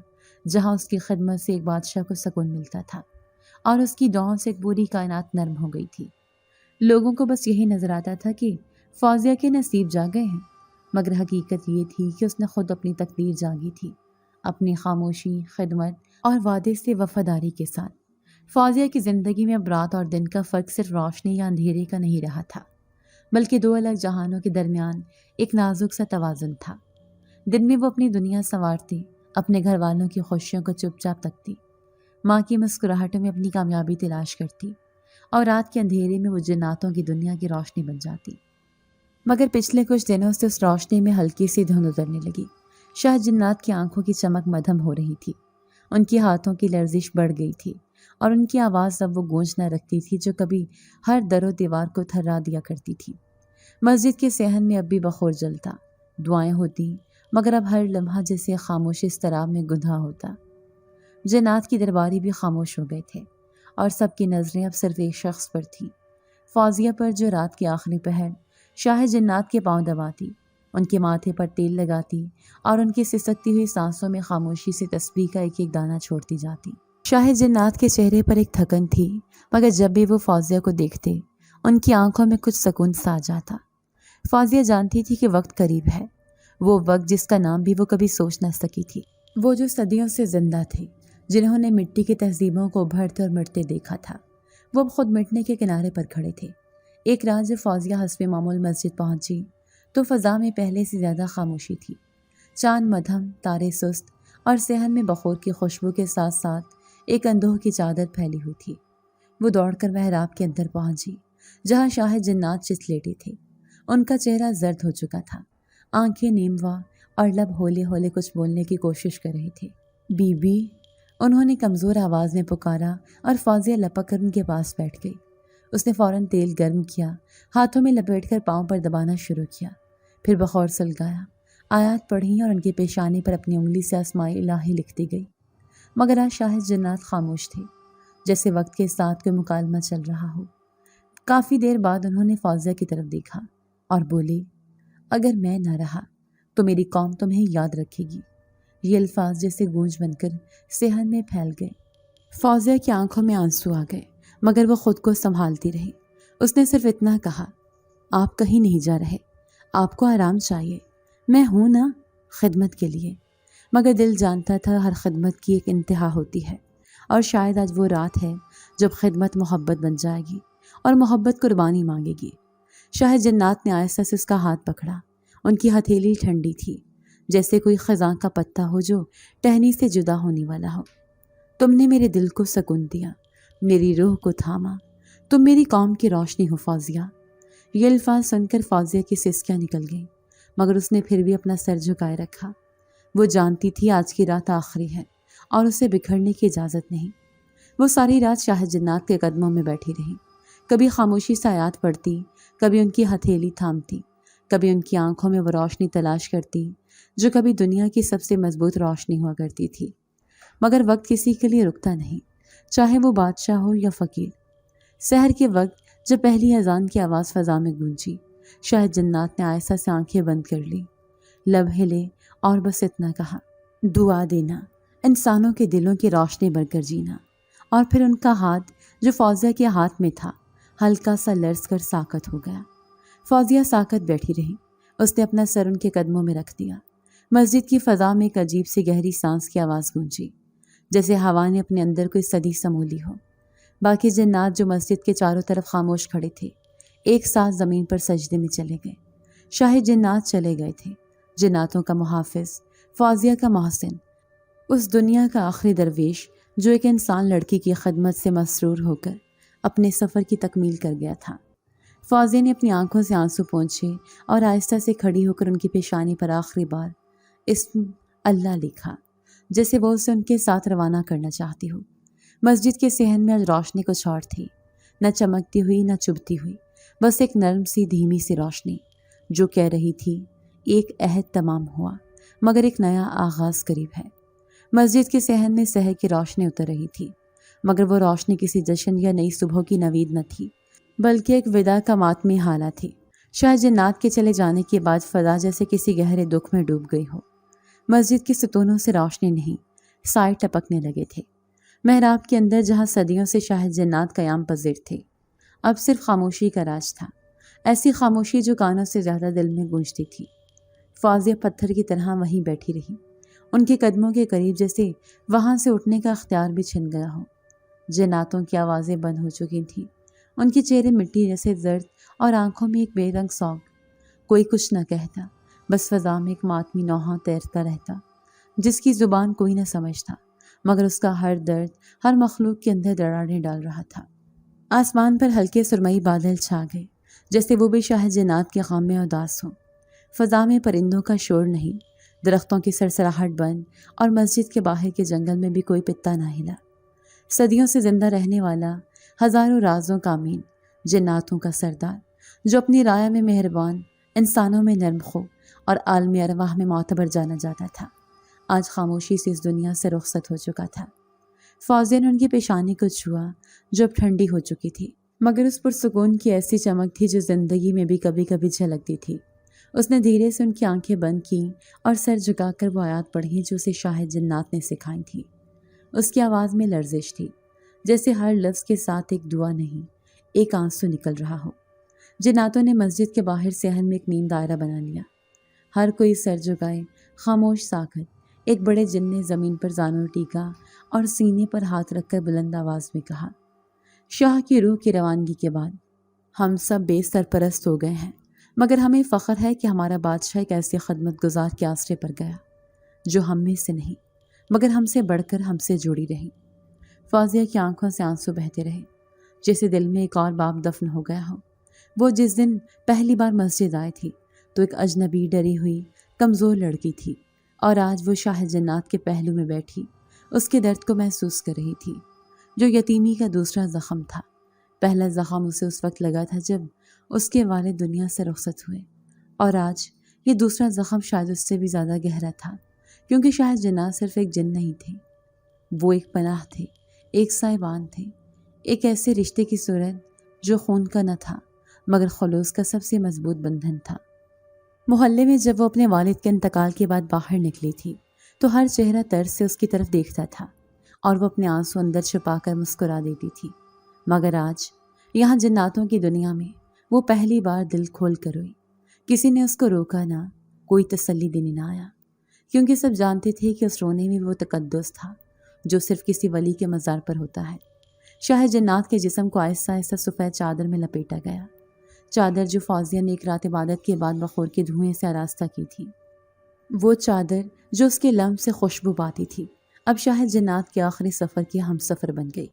جہاں اس کی خدمت سے ایک بادشاہ کو سکون ملتا تھا، اور اس کی دعاؤں سے ایک پوری کائنات نرم ہو گئی تھی۔ لوگوں کو بس یہی نظر آتا تھا کہ فوزیہ کے نصیب جاگے ہیں، مگر حقیقت یہ تھی کہ اس نے خود اپنی تقدیر جاگی تھی، اپنی خاموشی، خدمت اور وعدے سے وفاداری کے ساتھ۔ فوزیہ کی زندگی میں اب رات اور دن کا فرق صرف روشنی یا اندھیرے کا نہیں رہا تھا، بلکہ دو الگ جہانوں کے درمیان ایک نازک سا توازن تھا۔ دن میں وہ اپنی دنیا سنوارتی، اپنے گھر والوں کی خوشیوں کو چپ چاپ تکتی، ماں کی مسکراہٹوں میں اپنی کامیابی تلاش کرتی، اور رات کے اندھیرے میں وہ جناتوں کی دنیا کی روشنی بن جاتی۔ مگر پچھلے کچھ دنوں سے اس روشنی میں ہلکی سی دھند اترنے لگی۔ شاہ جنات کی آنکھوں کی چمک مدھم ہو رہی تھی، ان کی ہاتھوں کی لرزش بڑھ گئی تھی، اور ان کی آواز اب وہ گونج نہ رکھتی تھی جو کبھی ہر در و دیوار کو تھرا دیا کرتی تھی۔ مسجد کے صحن میں اب بھی بخور جلتا، دعائیں ہوتی، مگر اب ہر لمحہ جیسے خاموش اضطراب میں گندھا ہوتا۔ جنات کی درباری بھی خاموش ہو گئے تھے، اور سب کی نظریں اب صرف ایک شخص پر تھیں، فوزیہ پر، جو رات کے آخری پہر شاہ جنات کے پاؤں دباتی، ان کے ماتھے پر تیل لگاتی اور ان کی سسکتی ہوئی سانسوں میں خاموشی سے تسبیح کا ایک ایک دانہ چھوڑتی جاتی۔ شاہ جنات کے چہرے پر ایک تھکن تھی، مگر جب بھی وہ فوزیہ کو دیکھتے ان کی آنکھوں میں کچھ سکون سا آ جاتا۔ فوزیہ جانتی تھی کہ وقت قریب ہے، وہ وقت جس کا نام بھی وہ کبھی سوچ نہ سکی تھی۔ وہ جو صدیوں سے زندہ تھے، جنہوں نے مٹی کی تہذیبوں کو ابھرتے اور مٹتے دیکھا تھا، وہ اب خود مٹنے کے کنارے پر کھڑے تھے۔ ایک رات جب فوزیہ حسب معمول مسجد پہنچی تو فضا میں پہلے سے زیادہ خاموشی تھی۔ چاند مدھم، تارے سست اور صحن میں بخور کی خوشبو کے ساتھ ساتھ ایک اندوہ کی چادر پھیلی ہوئی تھی۔ وہ دوڑ کر محراب کے اندر پہنچی جہاں شاہ جنات چت لیٹے تھے۔ ان کا چہرہ زرد ہو چکا تھا، آنکھیں نیموا اور لب ہولے ہولے کچھ بولنے کی کوشش کر رہے تھے۔ بی بی، انہوں نے کمزور آواز میں پکارا اور فوزیہ لپک کر ان کے پاس بیٹھ گئی۔ اس نے فوراً تیل گرم کیا، ہاتھوں میں لپیٹ کر پاؤں پر دبانا شروع کیا، پھر بخور سلگایا، آیات پڑھیں اور ان کی پیشانی پر اپنی انگلی سے اسماء الہی لکھتی گئی۔ مگر آج شاہ جنات خاموش تھے، جیسے وقت کے ساتھ کوئی مکالمہ چل رہا ہو۔ کافی دیر بعد انہوں نے فوزیہ کی طرف دیکھا اور بولی، اگر میں نہ رہا تو میری قوم تمہیں یاد رکھے گی۔ یہ الفاظ جیسے گونج بن کر صحن میں پھیل گئے۔ فوزیہ کی آنکھوں میں آنسو آ گئے، مگر وہ خود کو سنبھالتی رہی۔ اس نے صرف اتنا کہا، آپ کہیں نہیں جا رہے، آپ کو آرام چاہیے، میں ہوں نا خدمت کے لیے۔ مگر دل جانتا تھا ہر خدمت کی ایک انتہا ہوتی ہے، اور شاید آج وہ رات ہے جب خدمت محبت بن جائے گی اور محبت قربانی مانگے گی۔ شاہ جنات نے آہستہ سے اس کا ہاتھ پکڑا۔ ان کی ہتھیلی ٹھنڈی تھی، جیسے کوئی خزاں کا پتا ہو جو ٹہنی سے جدا ہونے والا ہو۔ تم نے میرے دل کو سکون دیا، میری روح کو تھاما، تم میری قوم کی روشنی ہو فوزیہ۔ یہ الفاظ سن کر فوزیہ کی سسکیاں نکل گئیں، مگر اس نے پھر بھی اپنا سر جھکائے رکھا۔ وہ جانتی تھی آج کی رات آخری ہے اور اسے بکھرنے کی اجازت نہیں۔ وہ ساری رات شاہ جنات کے قدموں میں بیٹھی رہی، کبھی خاموشی سے آیات پڑھتی، کبھی ان کی ہتھیلی تھامتی، کبھی ان کی آنکھوں میں وہ روشنی تلاش کرتی جو کبھی دنیا کی سب سے مضبوط روشنی ہوا کرتی تھی۔ مگر وقت کسی کے لیے رکتا نہیں، چاہے وہ بادشاہ ہو یا فقیر۔ سحر کے وقت جب پہلی اذان کی آواز فضا میں گونجی، شاہ جنات نے آہستہ سے آنکھیں بند کر لی، لب ہلے اور بس اتنا کہا، دعا دینا، انسانوں کے دلوں کی روشنی بڑھ کر جینا۔ اور پھر ان کا ہاتھ جو فوزیہ کے ہاتھ میں تھا ہلکا سا لرز کر ساکت ہو گیا۔ فوزیہ ساکت بیٹھی رہی، اس نے اپنا سر ان کے قدموں میں رکھ دیا۔ مسجد کی فضا میں ایک عجیب سی گہری سانس کی آواز گونجی، جیسے ہوا نے اپنے اندر کوئی صدی سمولی ہو۔ باقی جنات جو مسجد کے چاروں طرف خاموش کھڑے تھے، ایک ساتھ زمین پر سجدے میں چلے گئے۔ شاہ جنات چلے گئے تھے، جناتوں کا محافظ، فوزیہ کا محسن، اس دنیا کا آخری درویش جو ایک انسان لڑکی کی خدمت سے مسرور ہو کر اپنے سفر کی تکمیل کر گیا تھا۔ فوزیہ نے اپنی آنکھوں سے آنسو پونچھے اور آہستہ سے کھڑی ہو کر ان کی پیشانی پر آخری بار اسم اللہ لکھا، جیسے وہ اسے ان کے ساتھ روانہ کرنا چاہتی ہو۔ مسجد کے صحن میں آج روشنی کچھ اور تھی، نہ چمکتی ہوئی نہ چبھتی ہوئی، بس ایک نرم سی دھیمی سی روشنی جو کہہ رہی تھی، ایک عہد تمام ہوا مگر ایک نیا آغاز قریب ہے۔ مسجد کے صحن میں سحر کی روشنی اتر رہی تھی، مگر وہ روشنی کسی جشن یا نئی صبح کی نوید نہ تھی، بلکہ ایک وداع کا ماتمی حالہ تھی۔ شاہ جنات کے چلے جانے کے بعد فضا جیسے کسی گہرے دکھ میں ڈوب گئی ہو۔ مسجد کے ستونوں سے روشنی نہیں، سائے ٹپکنے لگے تھے۔ محراب کے اندر جہاں صدیوں سے شاہ جنات قیام پذیر تھے، اب صرف خاموشی کا راج تھا، ایسی خاموشی جو کانوں سے زیادہ دل میں گونجتی تھی۔ فوزیہ پتھر کی طرح وہیں بیٹھی رہی، ان کے قدموں کے قریب، جیسے وہاں سے اٹھنے کا اختیار بھی چھن گیا ہو۔ جناتوں کی آوازیں بند ہو چکی تھیں، ان کے چہرے مٹی جیسے زرد اور آنکھوں میں ایک بے رنگ سوگ۔ کوئی کچھ نہ کہتا، بس فضا میں ایک ماتمی نوحہ تیرتا رہتا، جس کی زبان کوئی نہ سمجھتا، مگر اس کا ہر درد ہر مخلوق کے اندر دراڑیں ڈال رہا تھا۔ آسمان پر ہلکے سرمئی بادل چھا گئے، جیسے وہ بھی شاہ جنات کے غم میں اداس ہوں۔ فضا میں پرندوں کا شور نہیں، درختوں کی سرسراہٹ بند، اور مسجد کے باہر کے جنگل میں بھی کوئی پتا نہ ہلا۔ صدیوں سے زندہ رہنے والا، ہزاروں رازوں کا امین، جناتوں کا سردار، جو اپنی رائے میں مہربان، انسانوں میں نرم خو اور عالمی ارواح میں معتبر جانا جاتا تھا، آج خاموشی سے اس دنیا سے رخصت ہو چکا تھا۔ فوزیہ نے ان کی پیشانی کو چھوا جو اب ٹھنڈی ہو چکی تھی، مگر اس پرسکون کی ایسی چمک تھی جو زندگی میں بھی کبھی کبھی جھلکتی تھی۔ اس نے دھیرے سے ان کی آنکھیں بند کیں اور سر جھکا کر وہ آیات پڑھیں جو اسے شاہ جنات نے سکھائی تھی۔ اس کی آواز میں لرزش تھی، جیسے ہر لفظ کے ساتھ ایک دعا نہیں، ایک آنسو نکل رہا ہو۔ جناتوں نے مسجد کے باہر صحن میں ایک نیم دائرہ بنا لیا۔ ہر کوئی سر جھکائے، خاموش ساکت۔ ایک بڑے جن نے زمین پر زانو ٹیکا اور سینے پر ہاتھ رکھ کر بلند آواز میں کہا، شاہ کی روح کی روانگی کے بعد ہم سب بے سرپرست ہو گئے ہیں، مگر ہمیں فخر ہے کہ ہمارا بادشاہ ایک ایسے خدمت گزار کے آسرے پر گیا جو ہم میں سے نہیں مگر ہم سے بڑھ کر ہم سے جڑی رہی۔ فوزیہ کی آنکھوں سے آنسو بہتے رہے، جیسے دل میں ایک اور باپ دفن ہو گیا ہو۔ وہ جس دن پہلی بار مسجد آئی تھی تو ایک اجنبی، ڈری ہوئی، کمزور لڑکی تھی، اور آج وہ شاہ جنات کے پہلو میں بیٹھی اس کے درد کو محسوس کر رہی تھی، جو یتیمی کا دوسرا زخم تھا۔ پہلا زخم اسے اس وقت لگا تھا جب اس کے والد دنیا سے رخصت ہوئے، اور آج یہ دوسرا زخم شاید اس سے بھی زیادہ گہرا تھا، کیونکہ شاہ جنات صرف ایک جن نہیں تھے، وہ ایک پناہ تھے، ایک سائبان تھے، ایک ایسے رشتے کی صورت جو خون کا نہ تھا مگر خلوص کا سب سے مضبوط بندھن تھا۔ محلے میں جب وہ اپنے والد کے انتقال کے بعد باہر نکلی تھی تو ہر چہرہ طرز سے اس کی طرف دیکھتا تھا اور وہ اپنے آنسو اندر چھپا کر مسکرا دیتی تھی، مگر آج یہاں جناتوں کی دنیا میں وہ پہلی بار دل کھول کر روئی۔ کسی نے اس کو روکا نہ، کوئی تسلی دینے نہ آیا، کیونکہ سب جانتے تھے کہ اس رونے میں وہ تقدس تھا جو صرف کسی ولی کے مزار پر ہوتا ہے۔ شاہ جنات کے جسم کو آہستہ آہستہ سفید چادر میں لپیٹا گیا، چادر جو فوزیہ نے ایک رات عبادت کے بعد بخور کے دھوئیں سے آراستہ کی تھی، وہ چادر جو اس کے لمس سے خوشبو پاتی تھی، اب شاہ جنات کے آخری سفر کی ہم سفر بن گئی۔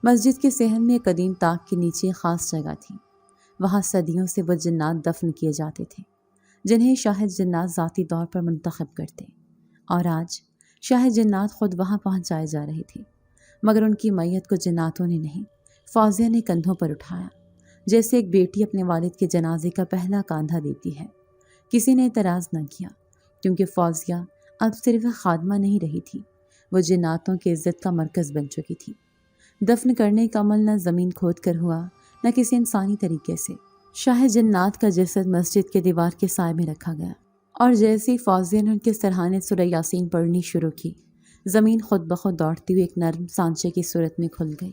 مسجد کے صحن میں ایک قدیم طاق کے نیچے ایک خاص جگہ تھی، وہاں صدیوں سے وہ جنات دفن کیے جاتے تھے جنہیں شاہ جنات ذاتی طور پر منتخب کرتے، اور آج شاہ جنات خود وہاں پہنچائے جا رہے تھے، مگر ان کی میت کو جناتوں نے نہیں، فوزیہ نے کندھوں پر اٹھایا، جیسے ایک بیٹی اپنے والد کے جنازے کا پہلا کاندھا دیتی ہے۔ کسی نے اعتراض نہ کیا، کیونکہ فوزیہ اب صرف خادمہ نہیں رہی تھی، وہ جناتوں کی عزت کا مرکز بن چکی تھی۔ دفن کرنے کا عمل نہ زمین کھود کر ہوا، نہ کسی انسانی طریقے سے۔ شاہ جنات کا جسد مسجد کے دیوار کے سائے میں رکھا گیا، اور جیسے ہی فوزیہ نے ان کے سرہانے سورہ یاسین پڑھنی شروع کی، زمین خود بخود دوڑتی ہوئی ایک نرم سانچے کی صورت میں کھل گئی،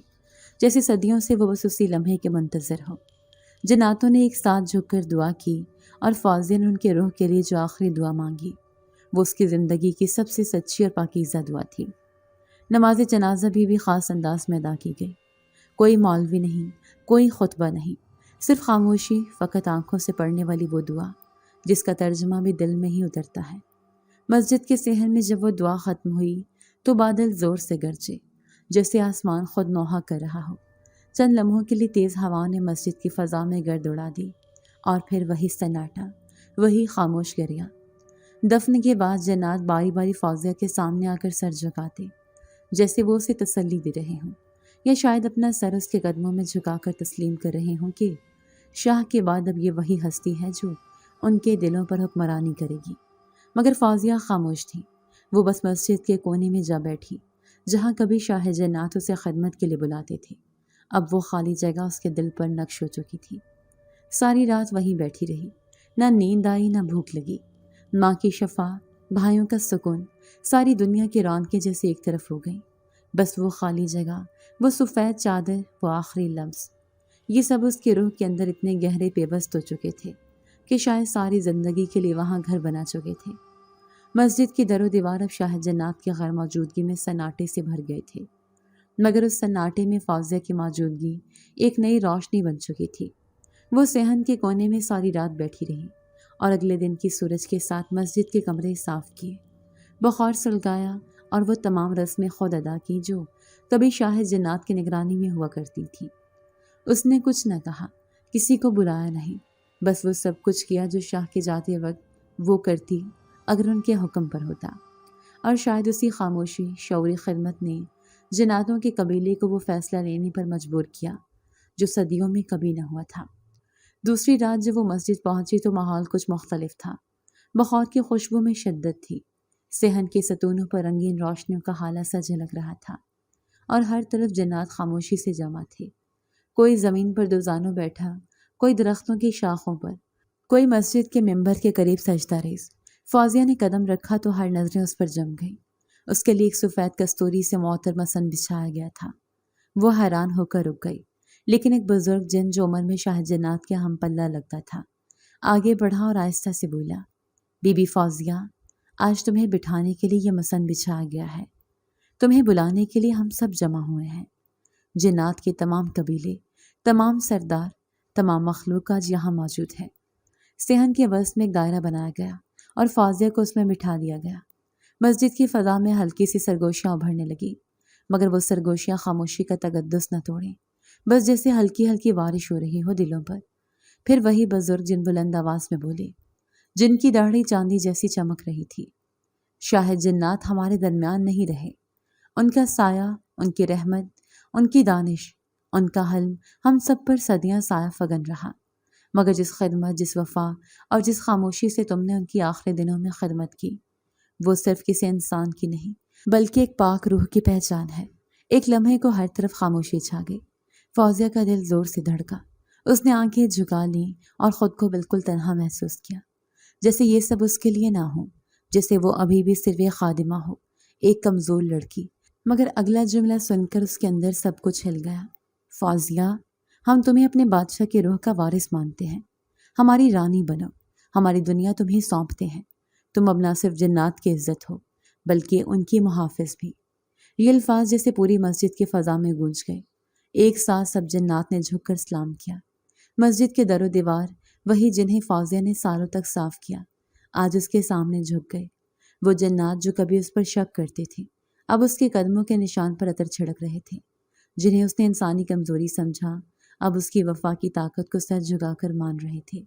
جیسے صدیوں سے وہ بس اسی لمحے کے منتظر ہو۔ جناتوں نے ایک ساتھ جھک کر دعا کی، اور فوزیہ نے ان کے روح کے لیے جو آخری دعا مانگی وہ اس کی زندگی کی سب سے سچی اور پاکیزہ دعا تھی۔ نماز جنازہ بھی خاص انداز میں ادا کی گئی، کوئی مولوی نہیں، کوئی خطبہ نہیں، صرف خاموشی، فقط آنکھوں سے پڑھنے والی وہ دعا جس کا ترجمہ بھی دل میں ہی اترتا ہے۔ مسجد کے صحن میں جب وہ دعا ختم ہوئی تو بادل زور سے گرجے، جیسے آسمان خود نوحہ کر رہا ہو۔ چند لمحوں کے لیے تیز ہواؤں نے مسجد کی فضا میں گرد اڑا دی، اور پھر وہی سناٹا، وہی خاموش گریا۔ دفن کے بعد جنات باری باری فوزیہ کے سامنے آ کر سر جھکاتے، جیسے وہ اسے تسلی دے رہے ہوں، یا شاید اپنا سر اس کے قدموں میں جھکا کر تسلیم کر رہے ہوں کہ شاہ کے بعد اب یہ وہی ہستی ہے جو ان کے دلوں پر حکمرانی کرے گی۔ مگر فوزیہ خاموش تھی، وہ بس مسجد کے کونے میں جا بیٹھی جہاں کبھی شاہ جنات اسے خدمت کے لیے بلاتے تھے۔ اب وہ خالی جگہ اس کے دل پر نقش ہو چکی تھی۔ ساری رات وہیں بیٹھی رہی، نہ نیند آئی نہ بھوک لگی۔ ماں کی شفا، بھائیوں کا سکون، ساری دنیا کی رونقیں جیسے ایک طرف ہو گئیں۔ بس وہ خالی جگہ، وہ سفید چادر، وہ آخری لمس، یہ سب اس کی روح کے اندر اتنے گہرے پیوست ہو چکے تھے کہ شاید ساری زندگی کے لیے وہاں گھر بنا چکے تھے۔ مسجد کی در و دیوار اب شاہ جنات کی غیر موجودگی میں سناٹے سے بھر گئے تھے، مگر اس سناٹے میں فوزیہ کی موجودگی ایک نئی روشنی بن چکی تھی۔ وہ صحن کے کونے میں ساری رات بیٹھی رہی، اور اگلے دن کی سورج کے ساتھ مسجد کے کمرے صاف کیے، بخار سلگایا، اور وہ تمام رسمیں خود ادا کی جو کبھی شاہ جنات کی نگرانی میں ہوا کرتی تھی۔ اس نے کچھ نہ کہا، کسی کو بلایا نہیں، بس وہ سب کچھ کیا جو شاہ کے جاتے وقت وہ کرتی اگر ان کے حکم پر ہوتا، اور شاید اسی خاموشی، شعوری خدمت نے جناتوں کے قبیلے کو وہ فیصلہ لینے پر مجبور کیا جو صدیوں میں کبھی نہ ہوا تھا۔ دوسری رات جب وہ مسجد پہنچی تو ماحول کچھ مختلف تھا۔ بخار کی خوشبو میں شدت تھی، صحن کے ستونوں پر رنگین روشنیوں کا ہالہ سا جھلک رہا تھا، اور ہر طرف جنات خاموشی سے جمع تھے۔ کوئی زمین پر دوزانوں بیٹھا، کوئی درختوں کی شاخوں پر، کوئی مسجد کے ممبر کے قریب سجدہ ریز۔ فوزیہ نے قدم رکھا تو ہر نظریں اس پر جم گئیں۔ اس کے لیے ایک سفید کستوری سے معطر مسند بچھایا گیا تھا۔ وہ حیران ہو کر رک گئی، لیکن ایک بزرگ جن جو عمر میں شاہ جنات کے ہم پلہ لگتا تھا آگے بڑھا اور آہستہ سے بولا، بی بی فوزیہ، آج تمہیں بٹھانے کے لیے یہ مسند بچھایا گیا ہے۔ تمہیں بلانے کے لیے ہم سب جمع ہوئے ہیں۔ جنات کے تمام قبیلے، تمام سردار، تمام مخلوق آج یہاں موجود ہے۔ صحن کے وسط میں ایک دائرہ بنایا گیا اور فوزیہ کو اس میں بٹھا دیا گیا۔ مسجد کی فضا میں ہلکی سی سرگوشیاں ابھرنے لگی، مگر وہ سرگوشیاں خاموشی کا تقدس نہ توڑیں، بس جیسے ہلکی ہلکی بارش ہو رہی ہو دلوں پر۔ پھر وہی بزرگ جن بلند آواز میں بولے، جن کی داڑھی چاندی جیسی چمک رہی تھی، شاہ جنات ہمارے درمیان نہیں رہے۔ ان کا سایہ، ان کی رحمت، ان کی دانش، ان کا حلم ہم سب پر صدیاں سایہ فگن رہا، مگر جس خدمت، جس وفا اور جس خاموشی سے تم نے ان کی آخری دنوں میں خدمت کی، وہ صرف کسی انسان کی نہیں بلکہ ایک پاک روح کی پہچان ہے۔ ایک لمحے کو ہر طرف خاموشی چھا گئی۔ فوزیہ کا دل زور سے دھڑکا۔ اس نے آنکھیں جھکا لیں اور خود کو بالکل تنہا محسوس کیا، جیسے یہ سب اس کے لیے نہ ہو، جیسے وہ ابھی بھی صرف ایک خادمہ ہو، ایک کمزور لڑکی۔ مگر اگلا جملہ سن کر اس کے اندر سب کچھ ہل گیا۔ فوزیہ، ہم تمہیں اپنے بادشاہ کی روح کا وارث مانتے ہیں۔ ہماری رانی بنو، ہماری دنیا تمہیں سونپتے ہیں۔ تم اب نہ صرف جنات کی عزت ہو بلکہ ان کی محافظ بھی۔ یہ الفاظ جیسے پوری مسجد کی فضا میں گونج گئے۔ ایک ساتھ سب جنات نے جھک کر سلام کیا۔ مسجد کے در و دیوار، وہی جنہیں فوزیہ نے سالوں تک صاف کیا، آج اس کے سامنے جھک گئے۔ وہ جنات جو کبھی اس پر شک کرتے تھے، اب اس کے قدموں کے نشان پر عطر چھڑک رہے تھے۔ جنہیں اس نے انسانی کمزوری سمجھا، اب اس کی وفا کی طاقت کو سر جھکا کر مان رہے تھے۔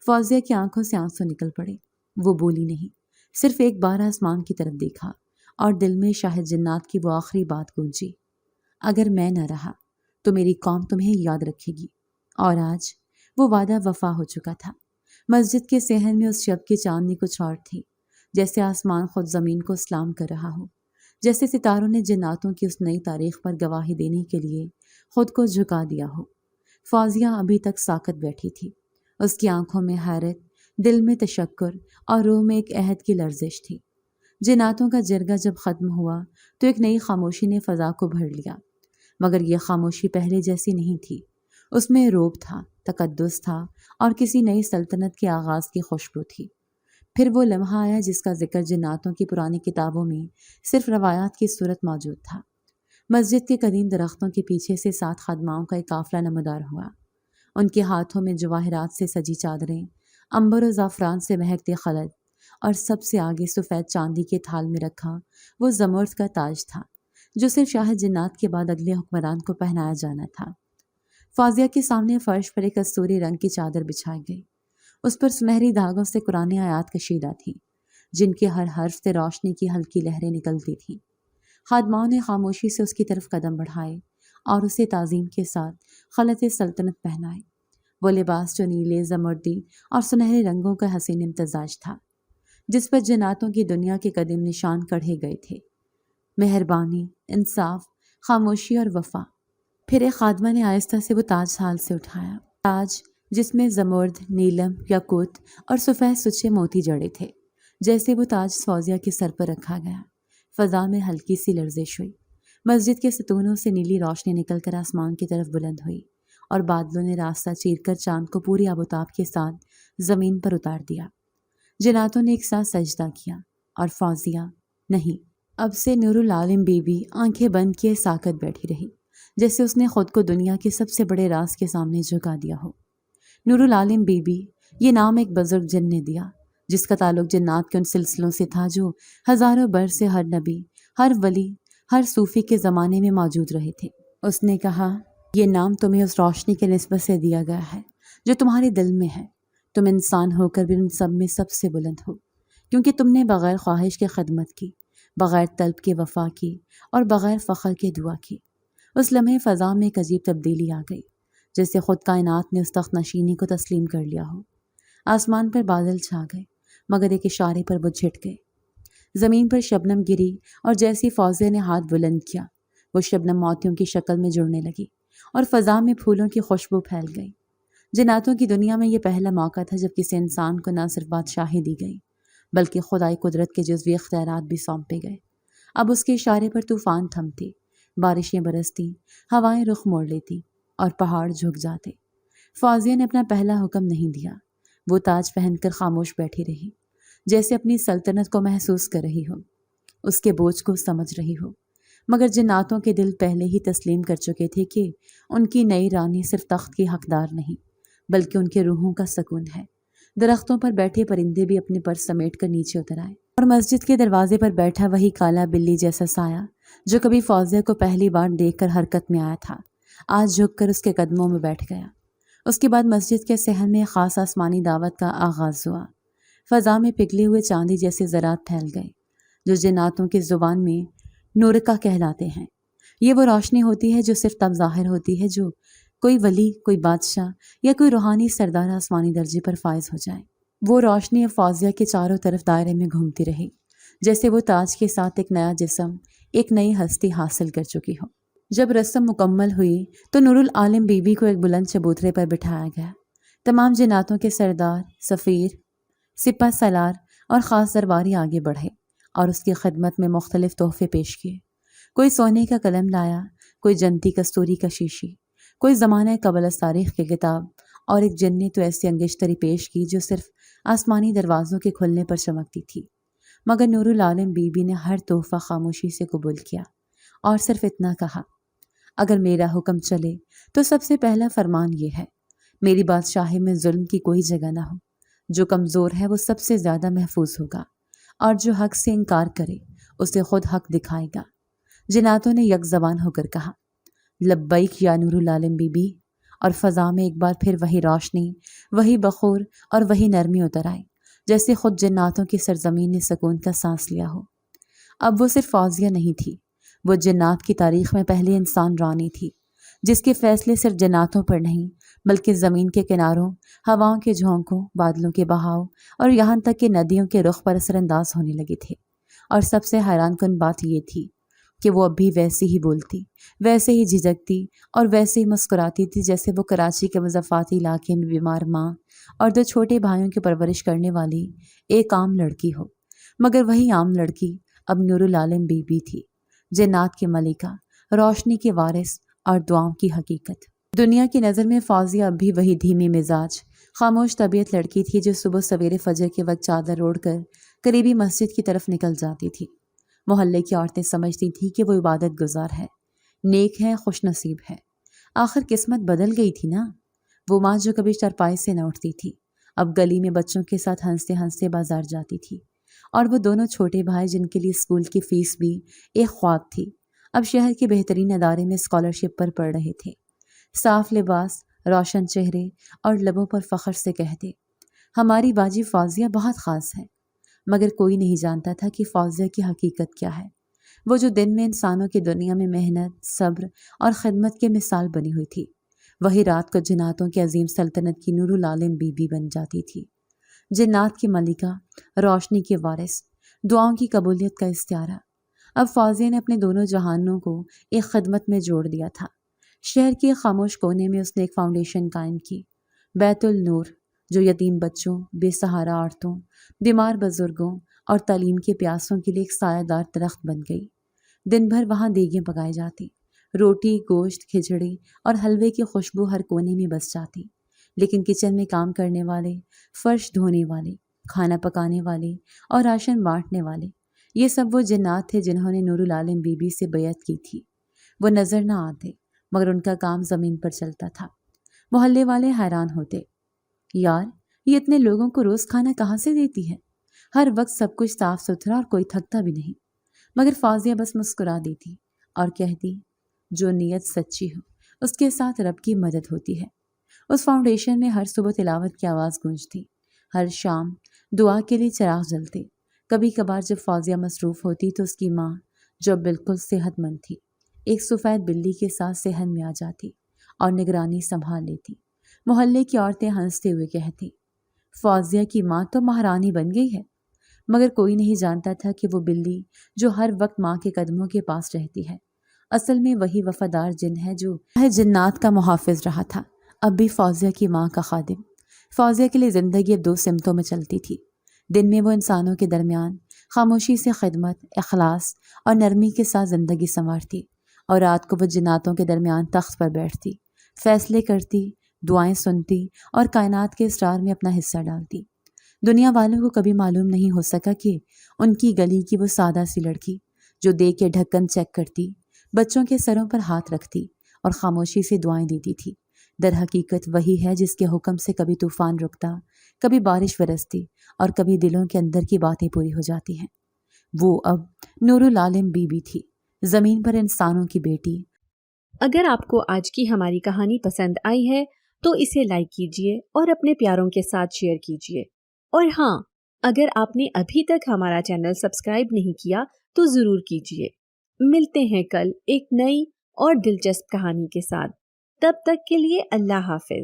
فوزیہ کی آنکھوں سے آنسو نکل پڑے۔ وہ بولی نہیں، صرف ایک بار آسمان کی طرف دیکھا اور دل میں شاہ جنات کی وہ آخری بات گونجی، اگر میں نہ رہا تو میری قوم تمہیں یاد رکھے گی۔ اور آج وہ وعدہ وفا ہو چکا تھا۔ مسجد کے صحن میں اس شب کی چاندنی کچھ اور تھی، جیسے آسمان خود زمین کو سلام کر رہا ہو، جیسے ستاروں نے جناتوں کی اس نئی تاریخ پر گواہی دینے کے لیے خود کو جھکا دیا ہو۔ فوزیہ ابھی تک ساکت بیٹھی تھی۔ اس کی آنکھوں میں حیرت، دل میں تشکر اور روح میں ایک عہد کی لرزش تھی۔ جناتوں کا جرگہ جب ختم ہوا تو ایک نئی خاموشی نے فضا کو بھر لیا، مگر یہ خاموشی پہلے جیسی نہیں تھی۔ اس میں روب تھا، تقدس تھا اور کسی نئی سلطنت کے آغاز کی خوشبو تھی۔ پھر وہ لمحہ آیا جس کا ذکر جناتوں کی پرانی کتابوں میں صرف روایات کی صورت موجود تھا۔ مسجد کے قدیم درختوں کے پیچھے سے 7 خادماؤں کا ایک قافلہ نمودار ہوا۔ ان کے ہاتھوں میں جواہرات سے سجی چادریں، عنبر و زعفران سے مہکتے خلط، اور سب سے آگے سفید چاندی کے تھال میں رکھا وہ زمرد کا تاج تھا، جو صرف شاہ جنات کے بعد اگلے حکمران کو پہنایا جانا تھا۔ فوزیہ کے سامنے فرش پر ایک کستوری رنگ کی چادر بچھائی گئی۔ اس پر سنہری دھاگوں سے قرآن آیات کشیدہ تھیں، جن کے ہر حرف سے روشنی کی ہلکی لہریں نکلتی تھیں۔ خادماؤں نے خاموشی سے اس کی طرف قدم بڑھائے اور اسے تعظیم کے ساتھ خلعت سلطنت پہنائے۔ وہ لباس جو نیلے، زمردی اور سنہرے رنگوں کا حسین امتزاج تھا، جس پر جناتوں کی دنیا کے قدیم نشان کڑھے گئے تھے: مہربانی، انصاف، خاموشی اور وفا۔ پھر ایک خادمہ نے آہستہ سے وہ تاج ہال سے اٹھایا، تاج جس میں زمرد، نیلم، یاقوت اور سفید سچے موتی جڑے تھے۔ جیسے وہ تاج فوزیہ کے سر پر رکھا گیا، فضا میں ہلکی سی لرزش ہوئی۔ مسجد کے ستونوں سے نیلی روشنی نکل کر آسمان کی طرف بلند ہوئی اور بادلوں نے راستہ چیر کر چاند کو پوری آب و تاب کے ساتھ زمین پر اتار دیا۔ جناتوں نے ایک ساتھ سجدہ کیا اور فوزیہ نہیں، اب سے نور العالم بی بی آنکھیں بند کیے ساکت بیٹھی رہی، جیسے اس نے خود کو دنیا کے سب سے بڑے راز کے سامنے جھکا دیا ہو۔ نور العالم بی بی، یہ نام ایک بزرگ جن نے دیا، جس کا تعلق جنات کے ان سلسلوں سے تھا جو ہزاروں برس سے ہر نبی، ہر ولی، ہر صوفی کے زمانے میں موجود رہے تھے۔ اس نے کہا، یہ نام تمہیں اس روشنی کے نسبت سے دیا گیا ہے جو تمہارے دل میں ہے۔ تم انسان ہو کر بھی ان سب میں سب سے بلند ہو، کیونکہ تم نے بغیر خواہش کے خدمت کی، بغیر طلب کے وفا کی اور بغیر فخر کے دعا کی۔ اس لمحے فضا میں ایک عجیب تبدیلی آ گئی، جیسے خود کائنات نے اس تخت نشینی کو تسلیم کر لیا ہو۔ آسمان پر بادل چھا گئے، مگر ایک اشارے پر وہ جھٹ گئے۔ زمین پر شبنم گری اور جیسی فوزیہ نے ہاتھ بلند کیا، وہ شبنم موتیوں کی شکل میں جڑنے لگی اور فضا میں پھولوں کی خوشبو پھیل گئی۔ جناتوں کی دنیا میں یہ پہلا موقع تھا جب کسی انسان کو نہ صرف بادشاہی دی گئی بلکہ خدائی قدرت کے جزوی اختیارات بھی سونپے گئے۔ اب اس کے اشارے پر طوفان تھمتے، بارشیں برستی، ہوائیں رخ موڑ لیتی اور پہاڑ جھک جاتے۔ فوزیہ نے اپنا پہلا حکم نہیں دیا۔ وہ تاج پہن کر خاموش بیٹھی رہی، جیسے اپنی سلطنت کو محسوس کر رہی ہو، اس کے بوجھ کو سمجھ رہی ہو۔ مگر جناتوں کے دل پہلے ہی تسلیم کر چکے تھے کہ ان کی نئی رانی صرف تخت کی حقدار نہیں بلکہ ان کے روحوں کا سکون ہے۔ درختوں پر بیٹھے پرندے بھی اپنے پر سمیٹ کر نیچے اتر آئے، اور مسجد کے دروازے پر بیٹھا وہی کالا بلی جیسا سایہ جو کبھی فوزیہ کو پہلی بار دیکھ کر حرکت میں آیا تھا، آج جھک کر اس کے قدموں میں بیٹھ گیا۔ اس کے بعد مسجد کے صحن میں خاص آسمانی دعوت کا آغاز ہوا۔ فضا میں پگھلے ہوئے چاندی جیسے ذرات پھیل گئے جو جناتوں کی زبان میں نورکا کہلاتے ہیں۔ یہ وہ روشنی ہوتی ہے جو صرف تب ظاہر ہوتی ہے جو کوئی ولی، کوئی بادشاہ یا کوئی روحانی سردار آسمانی درجے پر فائز ہو جائے۔ وہ روشنی اب فوزیہ کے چاروں طرف دائرے میں گھومتی رہی، جیسے وہ تاج کے ساتھ ایک نیا جسم، ایک نئی ہستی حاصل کر چکی ہو۔ جب رسم مکمل ہوئی تو نور العالم بی بی کو ایک بلند چبوترے پر بٹھایا گیا۔ تمام جناتوں کے سردار، سفیر، سپہ سالار اور خاص درباری آگے بڑھے اور اس کی خدمت میں مختلف تحفے پیش کیے۔ کوئی سونے کا قلم لایا، کوئی جنتی کستوری کا شیشی، کوئی زمانہ قبل از تاریخ کی کتاب، اور ایک جن نے تو ایسی انگشتری پیش کی جو صرف آسمانی دروازوں کے کھلنے پر چمکتی تھی۔ مگر نور العالم بی بی نے ہر تحفہ خاموشی سے قبول کیا اور صرف اتنا کہا، اگر میرا حکم چلے تو سب سے پہلا فرمان یہ ہے، میری بادشاہی میں ظلم کی کوئی جگہ نہ ہو۔ جو کمزور ہے وہ سب سے زیادہ محفوظ ہوگا، اور جو حق سے انکار کرے اسے خود حق دکھائے گا۔ جناتوں نے یک زبان ہو کر کہا، لبیک یا نور العالم بی بی، اور فضا میں ایک بار پھر وہی روشنی، وہی بخور اور وہی نرمی اتر آئی، جیسے خود جناتوں کی سرزمین نے سکون کا سانس لیا ہو۔ اب وہ صرف فوزیہ نہیں تھی، وہ جنات کی تاریخ میں پہلی انسان رانی تھی جس کے فیصلے صرف جناتوں پر نہیں بلکہ زمین کے کناروں، ہواؤں کے جھونکوں، بادلوں کے بہاؤ اور یہاں تک کہ ندیوں کے رخ پر اثر انداز ہونے لگے تھے۔ اور سب سے حیران کن بات یہ تھی کہ وہ اب بھی ویسے ہی بولتی، ویسے ہی جھجکتی اور ویسے ہی مسکراتی تھی جیسے وہ کراچی کے مضافاتی علاقے میں بیمار ماں اور 2 چھوٹے بھائیوں کی پرورش کرنے والی ایک عام لڑکی ہو۔ مگر وہی عام لڑکی اب نور العالم بی بی تھی، جنات کی ملکہ، روشنی کے وارث اور دعاؤں کی حقیقت۔ دنیا کی نظر میں فوزیہ اب بھی وہی دھیمی مزاج، خاموش طبیعت لڑکی تھی جو صبح سویرے فجر کے وقت چادر اوڑھ کر قریبی مسجد کی طرف نکل جاتی تھی۔ محلے کی عورتیں سمجھتی تھیں کہ وہ عبادت گزار ہے، نیک ہے، خوش نصیب ہے۔ آخر قسمت بدل گئی تھی نا۔ وہ ماں جو کبھی چرپائی سے نہ اٹھتی تھی اب گلی میں بچوں کے ساتھ ہنستے ہنستے بازار جاتی تھی، اور وہ دونوں چھوٹے بھائی جن کے لیے اسکول کی فیس بھی ایک خواب تھی اب شہر کے بہترین ادارے میں اسکالرشپ پر پڑھ رہے تھے۔ صاف لباس، روشن چہرے اور لبوں پر فخر سے کہتے، ہماری باجی فوزیہ بہت خاص ہے۔ مگر کوئی نہیں جانتا تھا کہ فوزیہ کی حقیقت کیا ہے، وہ جو دن میں انسانوں کی دنیا میں محنت، صبر اور خدمت کی مثال بنی ہوئی تھی، وہی رات کو جناتوں کی عظیم سلطنت کی نور العالم بی بی بن جاتی تھی، جنات کی ملکہ، روشنی کے وارث، دعاؤں کی قبولیت کا استعارہ۔ اب فوزیہ نے اپنے دونوں جہانوں کو ایک خدمت میں جوڑ دیا تھا۔ شہر کے خاموش کونے میں اس نے ایک فاؤنڈیشن قائم کی، بیت النور، جو یتیم بچوں، بے سہارا عورتوں، بیمار بزرگوں اور تعلیم کے پیاسوں کے لیے ایک سایہ دار درخت بن گئی۔ دن بھر وہاں دیگیں پکائی جاتی، روٹی، گوشت، کھچڑی اور حلوے کی خوشبو ہر کونے میں بس جاتی، لیکن کچن میں کام کرنے والے، فرش دھونے والے، کھانا پکانے والے اور راشن بانٹنے والے، یہ سب وہ جنات تھے جنہوں نے نور العالم بی بی سے بیعت کی تھی۔ وہ نظر نہ آتے مگر ان کا کام زمین پر چلتا تھا۔ محلے والے حیران ہوتے، یار یہ اتنے لوگوں کو روز کھانا کہاں سے دیتی ہے؟ ہر وقت سب کچھ صاف ستھرا اور کوئی تھکتا بھی نہیں۔ مگر فوزیہ بس مسکرا دیتی اور کہتی، جو نیت سچی ہو اس کے ساتھ رب کی مدد ہوتی ہے۔ اس فاؤنڈیشن میں ہر صبح تلاوت کی آواز گونجتی، ہر شام دعا کے لیے چراغ جلتے۔ کبھی کبھار جب فوزیہ مصروف ہوتی تو اس کی ماں، جو بالکل صحت مند تھی، ایک سفید بلی کے ساتھ صحن میں آ جاتی اور نگرانی سنبھال لیتی۔ محلے کی عورتیں ہنستے ہوئے کہتی، فوزیہ کی ماں تو مہارانی بن گئی ہے۔ مگر کوئی نہیں جانتا تھا کہ وہ بلی جو ہر وقت ماں کے قدموں کے پاس رہتی ہے، اصل میں وہی وفادار جن ہے جو جنات کا محافظ رہا تھا، اب بھی فوزیہ کی ماں کا خادم۔ فوزیہ کے لیے زندگی اب 2 سمتوں میں چلتی تھی۔ دن میں وہ انسانوں کے درمیان خاموشی سے خدمت، اخلاص اور نرمی کے ساتھ زندگی سنوارتی، اور رات کو وہ جناتوں کے درمیان تخت پر بیٹھتی، فیصلے کرتی، دعائیں سنتی اور کائنات کے اسرار میں اپنا حصہ ڈالتی۔ دنیا والوں کو کبھی معلوم نہیں ہو سکا کہ ان کی گلی کی وہ سادہ سی لڑکی جو دیکھ کے ڈھکن چیک کرتی، بچوں کے سروں پر ہاتھ رکھتی اور خاموشی سے دعائیں دیتی تھی، در حقیقت وہی ہے جس کے حکم سے کبھی طوفان رکتا، کبھی بارش برستی اور کبھی دلوں کے اندر کی باتیں پوری ہو جاتی ہیں۔ وہ اب نور العالم بی بی تھی، زمین پر انسانوں کی بیٹی۔ اگر آپ کو آج کی ہماری کہانی پسند آئی ہے تو اسے لائک کیجیے اور اپنے پیاروں کے ساتھ شیئر کیجیے، اور ہاں، اگر آپ نے ابھی تک ہمارا چینل سبسکرائب نہیں کیا تو ضرور کیجیے۔ ملتے ہیں کل ایک نئی اور دلچسپ کہانی کے ساتھ، تب تک کے لیے اللہ حافظ۔